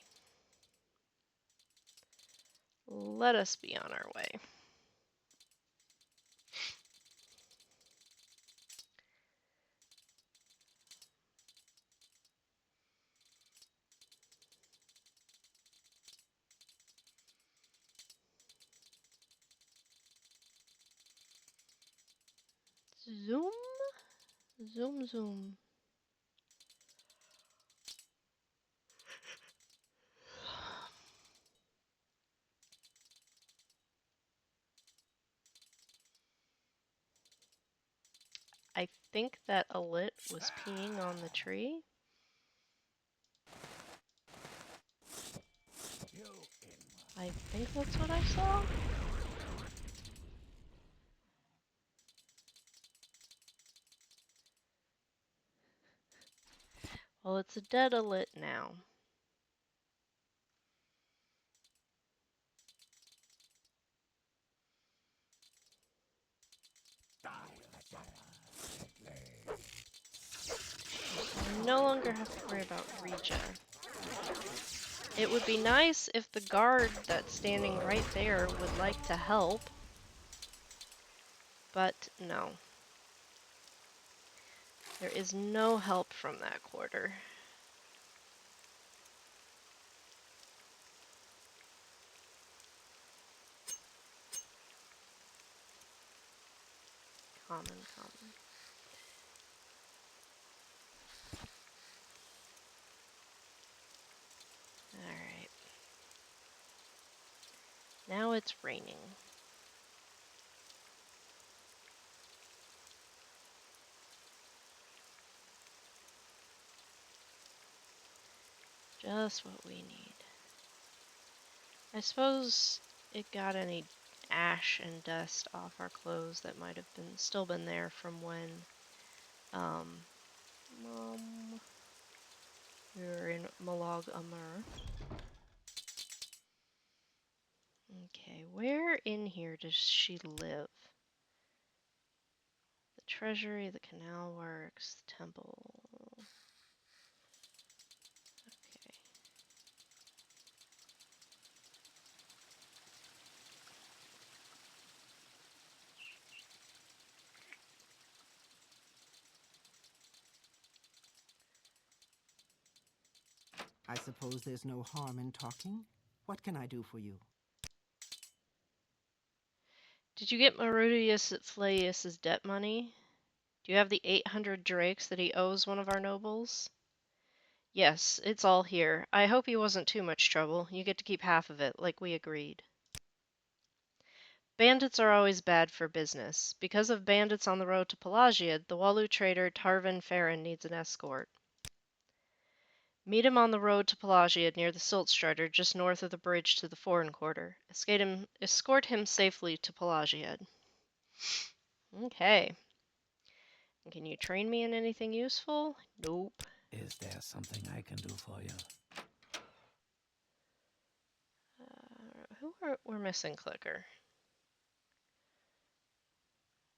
Let us be on our way. Zoom, zoom, zoom. I think that Alit was peeing on the tree. I think that's what I saw. Well, it's a dead Alit now. We no longer have to worry about regen. It would be nice if the guard that's standing right there would like to help, but no. There is no help from that quarter. Common, common. Alright. Now it's raining. Just what we need. I suppose it got any ash and dust off our clothes that might have still been there from when um, we were in Malag Amur. Okay, where in here does she live? The treasury, the canal works, the temple. Okay. I suppose there's no harm in talking. What can I do for you? Did you get Marudius Flaeus's debt money? Do you have the 800 drakes that he owes one of our nobles? Yes, it's all here. I hope he wasn't too much trouble. You get to keep half of it, like we agreed. Bandits are always bad for business. Because of bandits on the road to Pelagiad, the Walu trader Tarvin Farron needs an escort. Meet him on the road to Pelagiad near the Silt Strider, just north of the bridge to the foreign quarter. Escort him safely to Pelagiad. Okay. And can you train me in anything useful? Nope. Is there something I can do for you? We're missing Clicker.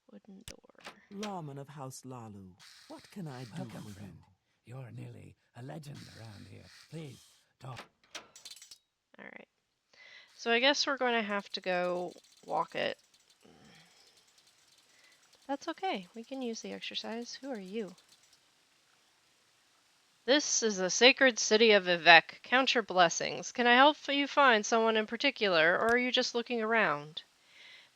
Wooden door. Lawman of House Lalu. What can I do Welcome, for friend. you? You're nearly a legend around here. Please, talk. Alright. So I guess we're going to have to go walk it. That's okay. We can use the exercise. Who are you? This is the sacred city of Vivek. Count your blessings. Can I help you find someone in particular, or are you just looking around?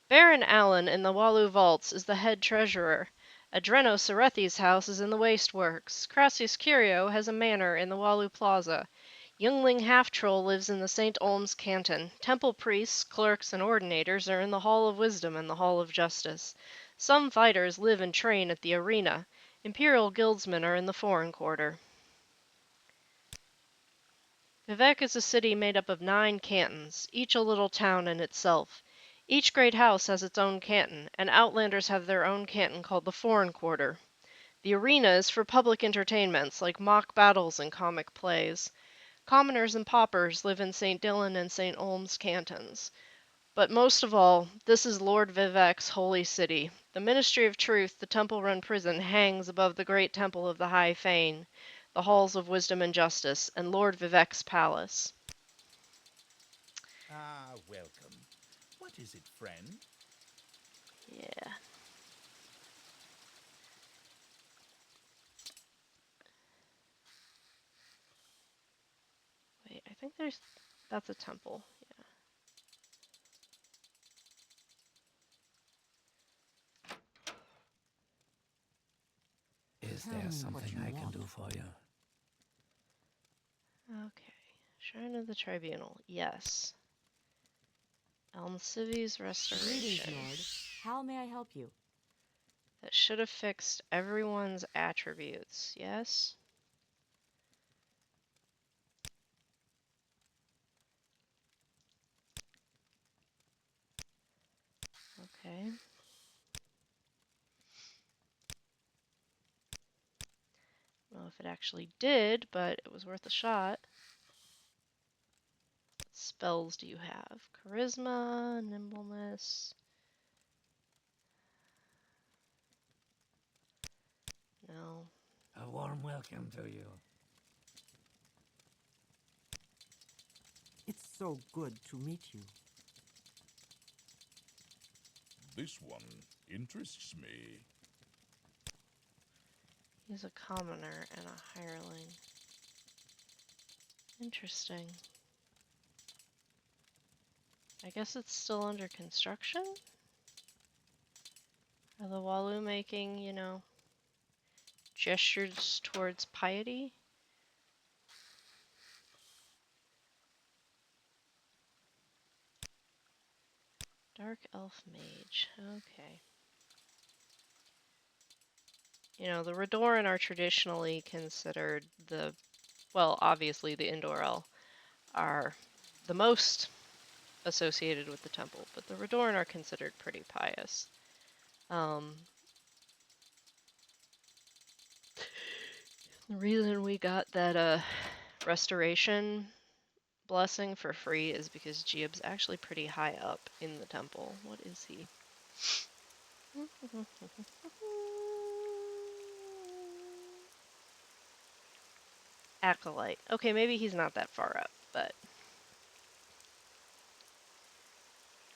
Baron Allen in the Walu Vaults is the head treasurer. Adreno Cerethi's house is in the waste works. Crassius Curio has a manor in the Walu Plaza. Youngling Half-Troll lives in the St. Olms Canton. Temple priests, clerks, and ordinators are in the Hall of Wisdom and the Hall of Justice. Some fighters live and train at the arena. Imperial guildsmen are in the foreign quarter. Vivek is a city made up of 9 cantons, each a little town in itself. Each great house has its own canton, and outlanders have their own canton called the Foreign Quarter. The arena is for public entertainments like mock battles and comic plays. Commoners and paupers live in St. Dylan and St. Olm's cantons. But most of all, this is Lord Vivek's holy city. The Ministry of Truth, the temple-run prison, hangs above the great temple of the High Fane, the halls of wisdom and justice, and Lord Vivek's palace. Ah, welcome. What is it, friend? Yeah. Wait, I think that's a temple. Is Tell there me what something you I can want. do for you? Yeah. Okay. Shrine of the Tribunal. Yes. Elm Civi's Greetings, restoration. Lord. How may I help you? That should have fixed everyone's attributes. Yes? Okay. I don't know if it actually did, but it was worth a shot. What spells do you have? Charisma, nimbleness. No. A warm welcome to you. It's so good to meet you. This one interests me. He's a commoner and a hireling. Interesting. I guess it's still under construction? Are the Waloo making, gestures towards piety? Dark Elf Mage. Okay. The Redoran are traditionally considered obviously the Indorel are the most associated with the temple, but the Redoran are considered pretty pious. The reason we got that restoration blessing for free is because Jeeb's actually pretty high up in the temple. What is he? Acolyte. Okay, maybe he's not that far up, but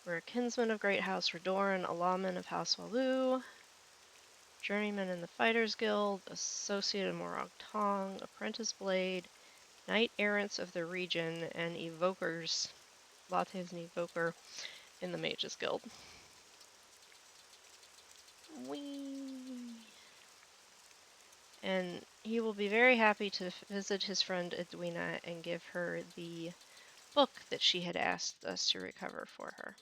we're a kinsman of Great House Redoran, a lawman of House Waloo, journeyman in the Fighters Guild, associate of Morag Tong, apprentice blade, knight errants of the region, and evokers, lattes and evoker in the Mages Guild. Whee! And he will be very happy to visit his friend Edwina and give her the book that she had asked us to recover for her.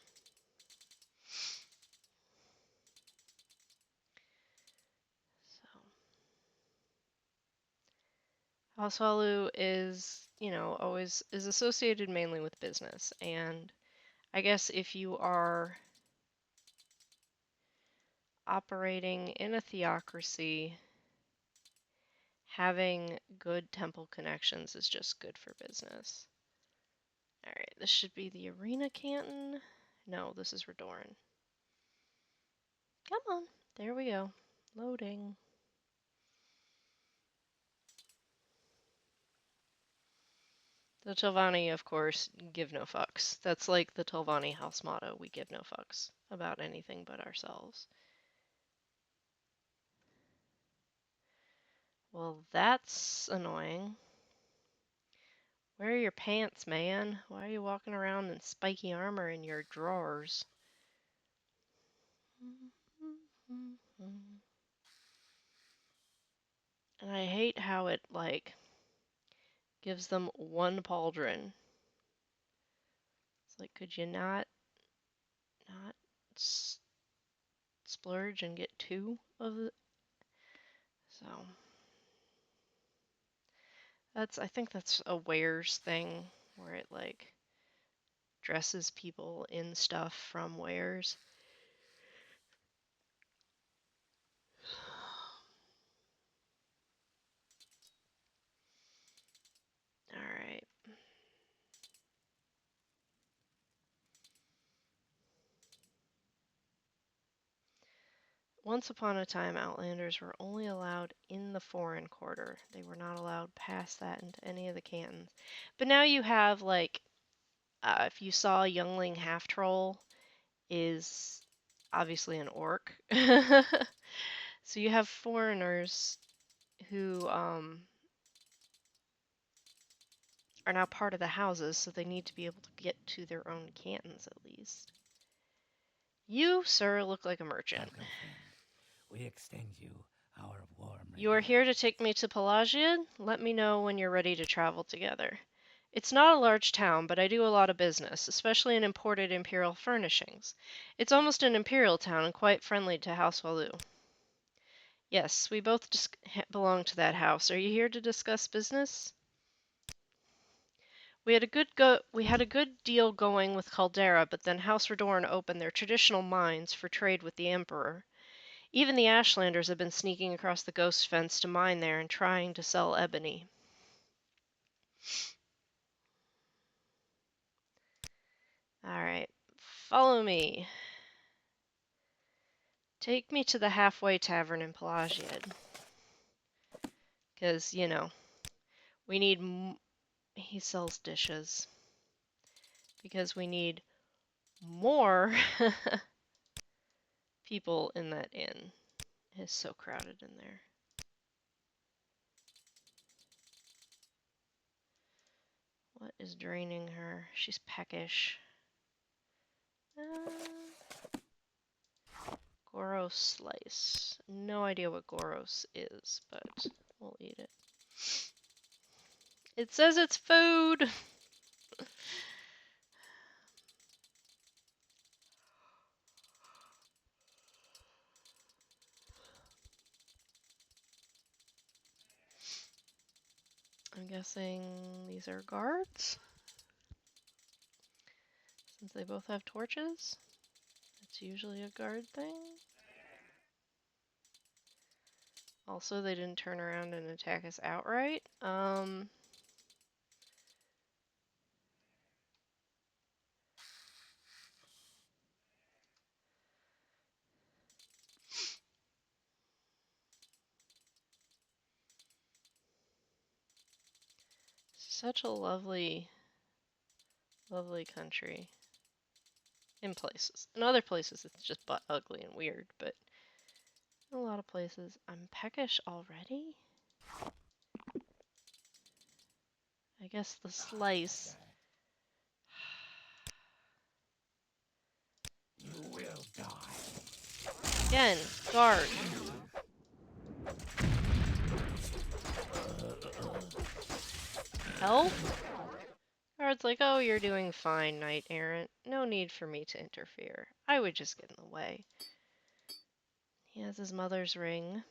So, House Waloo is, always is associated mainly with business. And I guess if you are operating in a theocracy, having good temple connections is just good for business. Alright, this should be the Arena Canton. No, this is Redoran. Come on, there we go. Loading. The Telvanni, of course, give no fucks. That's like the Telvanni house motto. We give no fucks about anything but ourselves. Well, that's annoying. Where are your pants, man? Why are you walking around in spiky armor in your drawers? And I hate how it, gives them one pauldron. It's like, could you not splurge and get two of the... So, I think that's a wares thing, where it, dresses people in stuff from wares. Alright. Once upon a time, Outlanders were only allowed in the foreign quarter. They were not allowed past that into any of the cantons. But now you have, like, if you saw a youngling half-troll, is obviously an orc. So you have foreigners who are now part of the houses, so they need to be able to get to their own cantons at least. You, sir, look like a merchant. Welcome, friend. We extend you our warm You are regard. here to take me to Pelagia? Let me know when you're ready to travel together. It's not a large town, but I do a lot of business, especially in imported imperial furnishings. It's almost an imperial town and quite friendly to House Walu. Yes, we both belong to that house. Are you here to discuss business? We had a good deal going with Caldera, but then House Redorn opened their traditional mines for trade with the Emperor. Even the Ashlanders have been sneaking across the ghost fence to mine there and trying to sell ebony. Alright, follow me. Take me to the halfway tavern in Pelagiad. Because, you know, we need... He sells dishes. Because we need more people in that inn. It's so crowded in there. What is draining her? She's peckish. Goros slice. No idea what Goros is, but we'll eat it. It says it's food! I'm guessing these are guards? Since they both have torches? It's usually a guard thing. Also, they didn't turn around and attack us outright. Such a lovely, lovely country. In places. In other places, it's just butt ugly and weird, but in a lot of places, I'm peckish already? I guess the slice. You will die. Again, guard. Help? Guard's like, oh, you're doing fine, knight errant. No need for me to interfere. I would just get in the way. He has his mother's ring.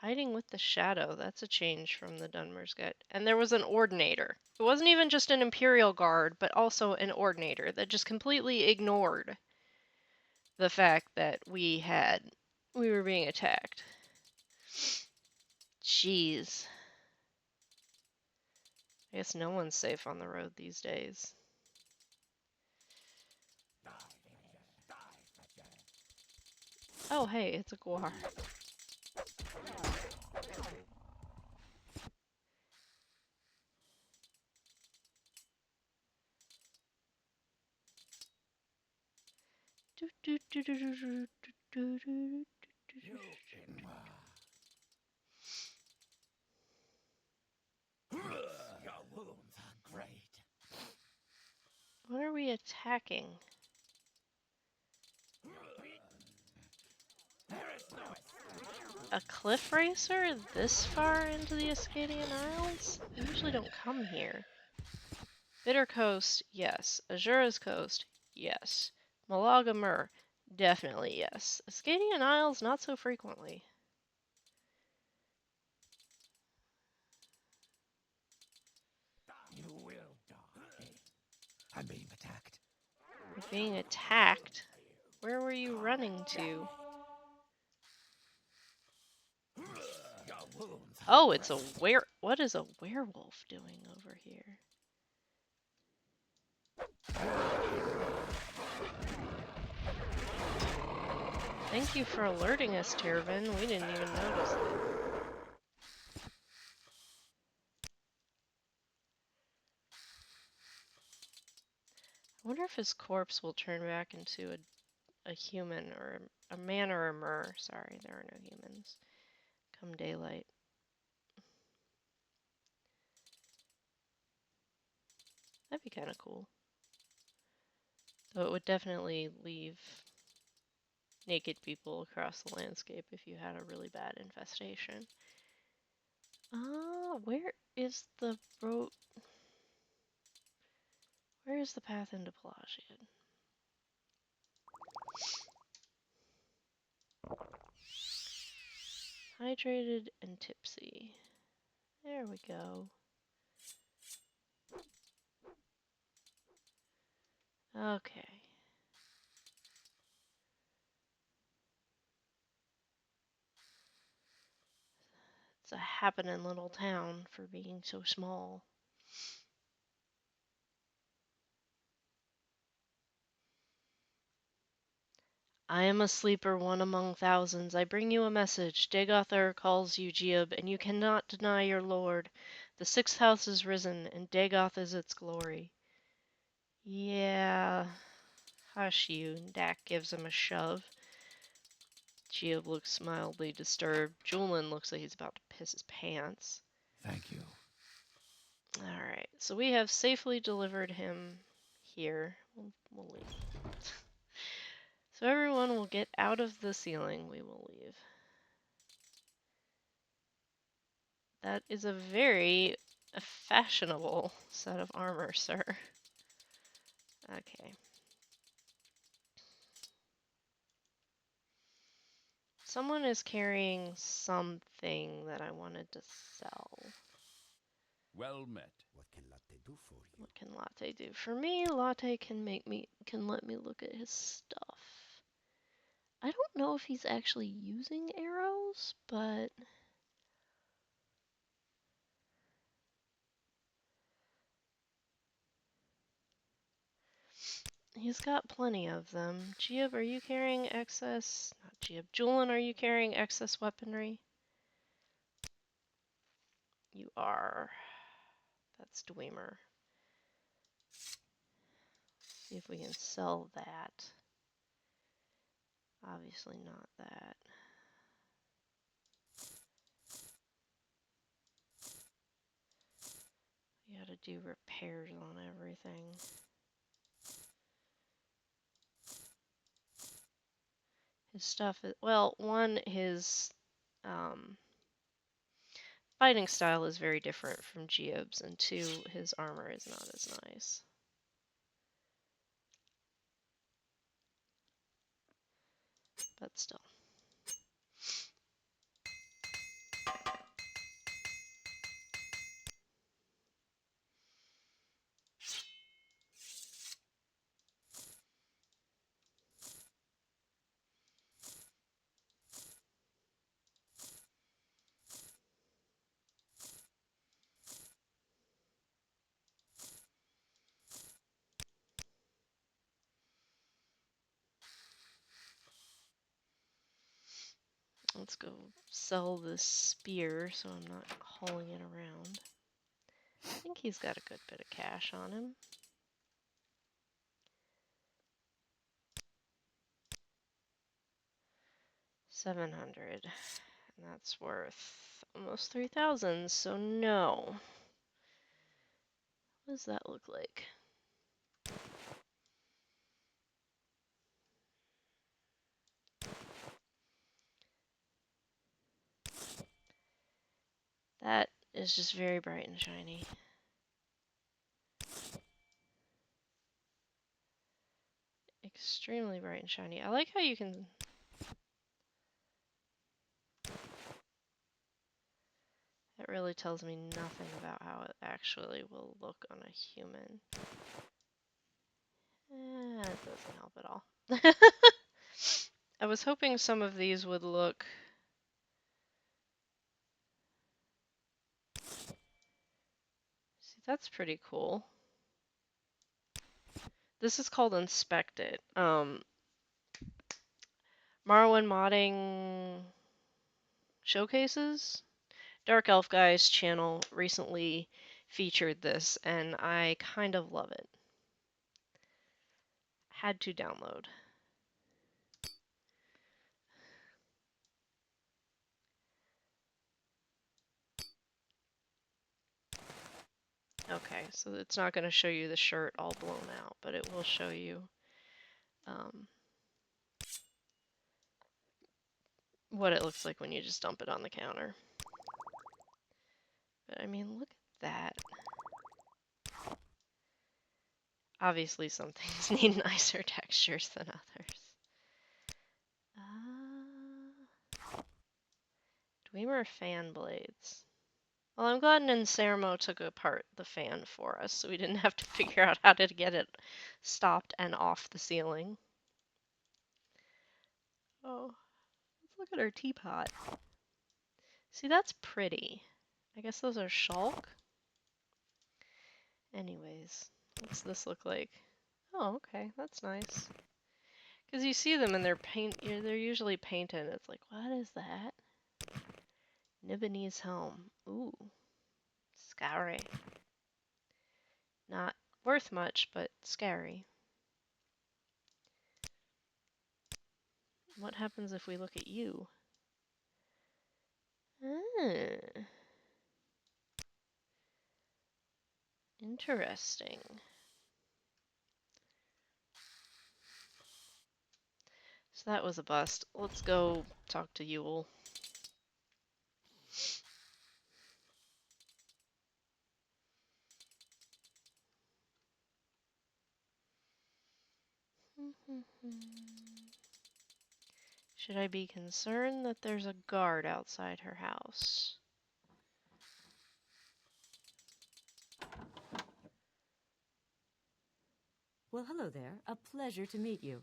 Hiding with the shadow. That's a change from the Dunmer's Guide. And there was an ordinator. It wasn't even just an imperial guard, but also an ordinator that just completely ignored the fact that we were being attacked. Jeez. I guess no one's safe on the road these days. Oh, hey, it's a guar. Your wounds are great. What are we attacking? A cliff racer this far into the Ascadian Isles? They usually don't come here. Bitter Coast, yes. Azura's Coast, yes. Malaga Mur, definitely yes. Ascadian Isles, not so frequently. You will die. I'm being attacked. You're being attacked? Where were you running to? Your wounds are Oh, it's a what is a werewolf doing over here? Thank you for alerting us, Tervin. We didn't even notice it. I wonder if his corpse will turn back into a human or a man or a mer. Sorry, there are no humans. Come daylight. That'd be kind of cool. Though it would definitely leave naked people across the landscape if you had a really bad infestation. Where is the road? Where is the path into Pelagian? Hydrated and tipsy. There we go. Okay. It's a happening little town for being so small. I am a sleeper, one among thousands. I bring you a message. Dagothar calls you Giab, and you cannot deny your lord. The sixth house is risen, and Dagoth is its glory. Yeah. Hush you. Dak gives him a shove. Giab looks mildly disturbed. Julian looks like he's about to piss his pants. Thank you. Alright, so we have safely delivered him here. We'll leave. So everyone will get out of the ceiling. We will leave. That is a very fashionable set of armor, sir. Okay. Someone is carrying something that I wanted to sell. Well met. What can Latte do for you? What can Latte do? For me, Latte can let me look at his stuff. I don't know if he's actually using arrows, but he's got plenty of them. Giab, are you carrying excess? Not Giab. Julian, are you carrying excess weaponry? You are. That's Dwemer. See if we can sell that. Obviously not that. You gotta do repairs on everything. His stuff is, well, one, his fighting style is very different from Giab's, and two, his armor is not as nice. But still. Let's go sell this spear so I'm not hauling it around. I think he's got a good bit of cash on him. $700, and that's worth almost 3,000, so no. What does that look like? That is just very bright and shiny. Extremely bright and shiny. I like how you can... That really tells me nothing about how it actually will look on a human. It doesn't help at all. I was hoping some of these would look... See, that's pretty cool. This is called Inspect It. Morrowind modding showcases. Dark Elf Guy's channel recently featured this, and I kind of love it. Had to download. Okay, so it's not going to show you the shirt all blown out, but it will show you what it looks like when you just dump it on the counter. But I mean, look at that. Obviously, some things need nicer textures than others. Dweemer fan blades. Well, I'm glad Ninsermo took apart the fan for us, so we didn't have to figure out how to get it stopped and off the ceiling. Oh, let's look at our teapot. See, that's pretty. I guess those are shulk. Anyways, what's this look like? Oh, okay, that's nice. Because you see them and they're usually painted. It's like, what is that? Nibonese helm. Ooh, scary. Not worth much, but scary. What happens if we look at you? Ah, interesting. So that was a bust. Let's go talk to Yule. Should I be concerned that there's a guard outside her house? Well, hello there. A pleasure to meet you.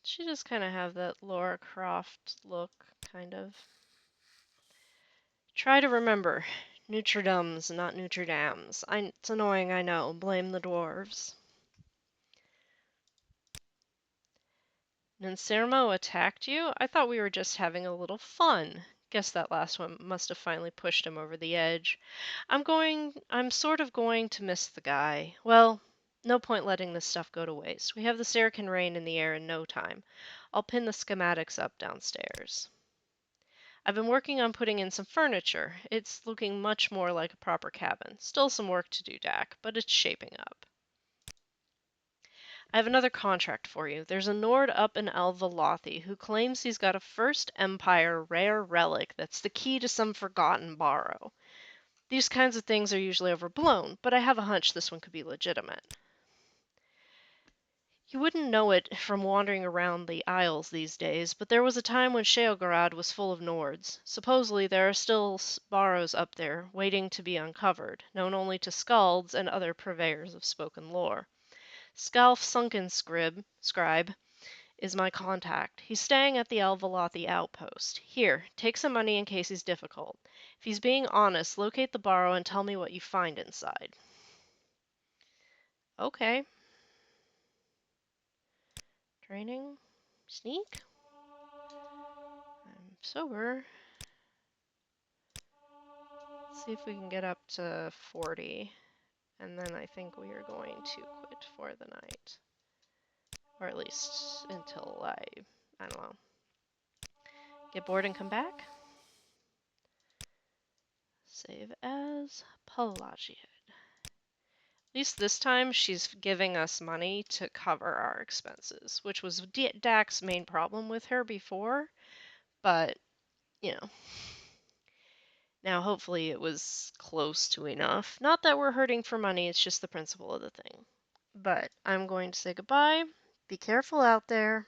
She just kind of have that Laura Croft look, kind of. Try to remember. Notre Dames, not Notre Dames. It's annoying, I know. Blame the dwarves. Nansermo attacked you? I thought we were just having a little fun. Guess that last one must have finally pushed him over the edge. I'm sort of going to miss the guy. Well, no point letting this stuff go to waste. We have the Saracen rain in the air in no time. I'll pin the schematics up downstairs. I've been working on putting in some furniture. It's looking much more like a proper cabin. Still some work to do, Dak, but it's shaping up. I have another contract for you. There's a Nord up in Alvalothi who claims he's got a First Empire rare relic that's the key to some forgotten borrow. These kinds of things are usually overblown, but I have a hunch this one could be legitimate. You wouldn't know it from wandering around the Isles these days, but there was a time when Sheograd was full of Nords. Supposedly there are still borrows up there, waiting to be uncovered, known only to skalds and other purveyors of spoken lore. Scalf Scribe is my contact. He's staying at the Alvalothi outpost. Here, take some money in case he's difficult. If he's being honest, locate the borrow and tell me what you find inside. Okay. Training. Sneak. I'm sober. Let's see if we can get up to 40. And then I think we are going to quit for the night. Or at least until I don't know. Get bored and come back. Save as Pelagiad. At least this time she's giving us money to cover our expenses, which was Dak's main problem with her before. But, you know, now hopefully it was close to enough. Not that we're hurting for money, it's just the principle of the thing. But I'm going to say goodbye. Be careful out there.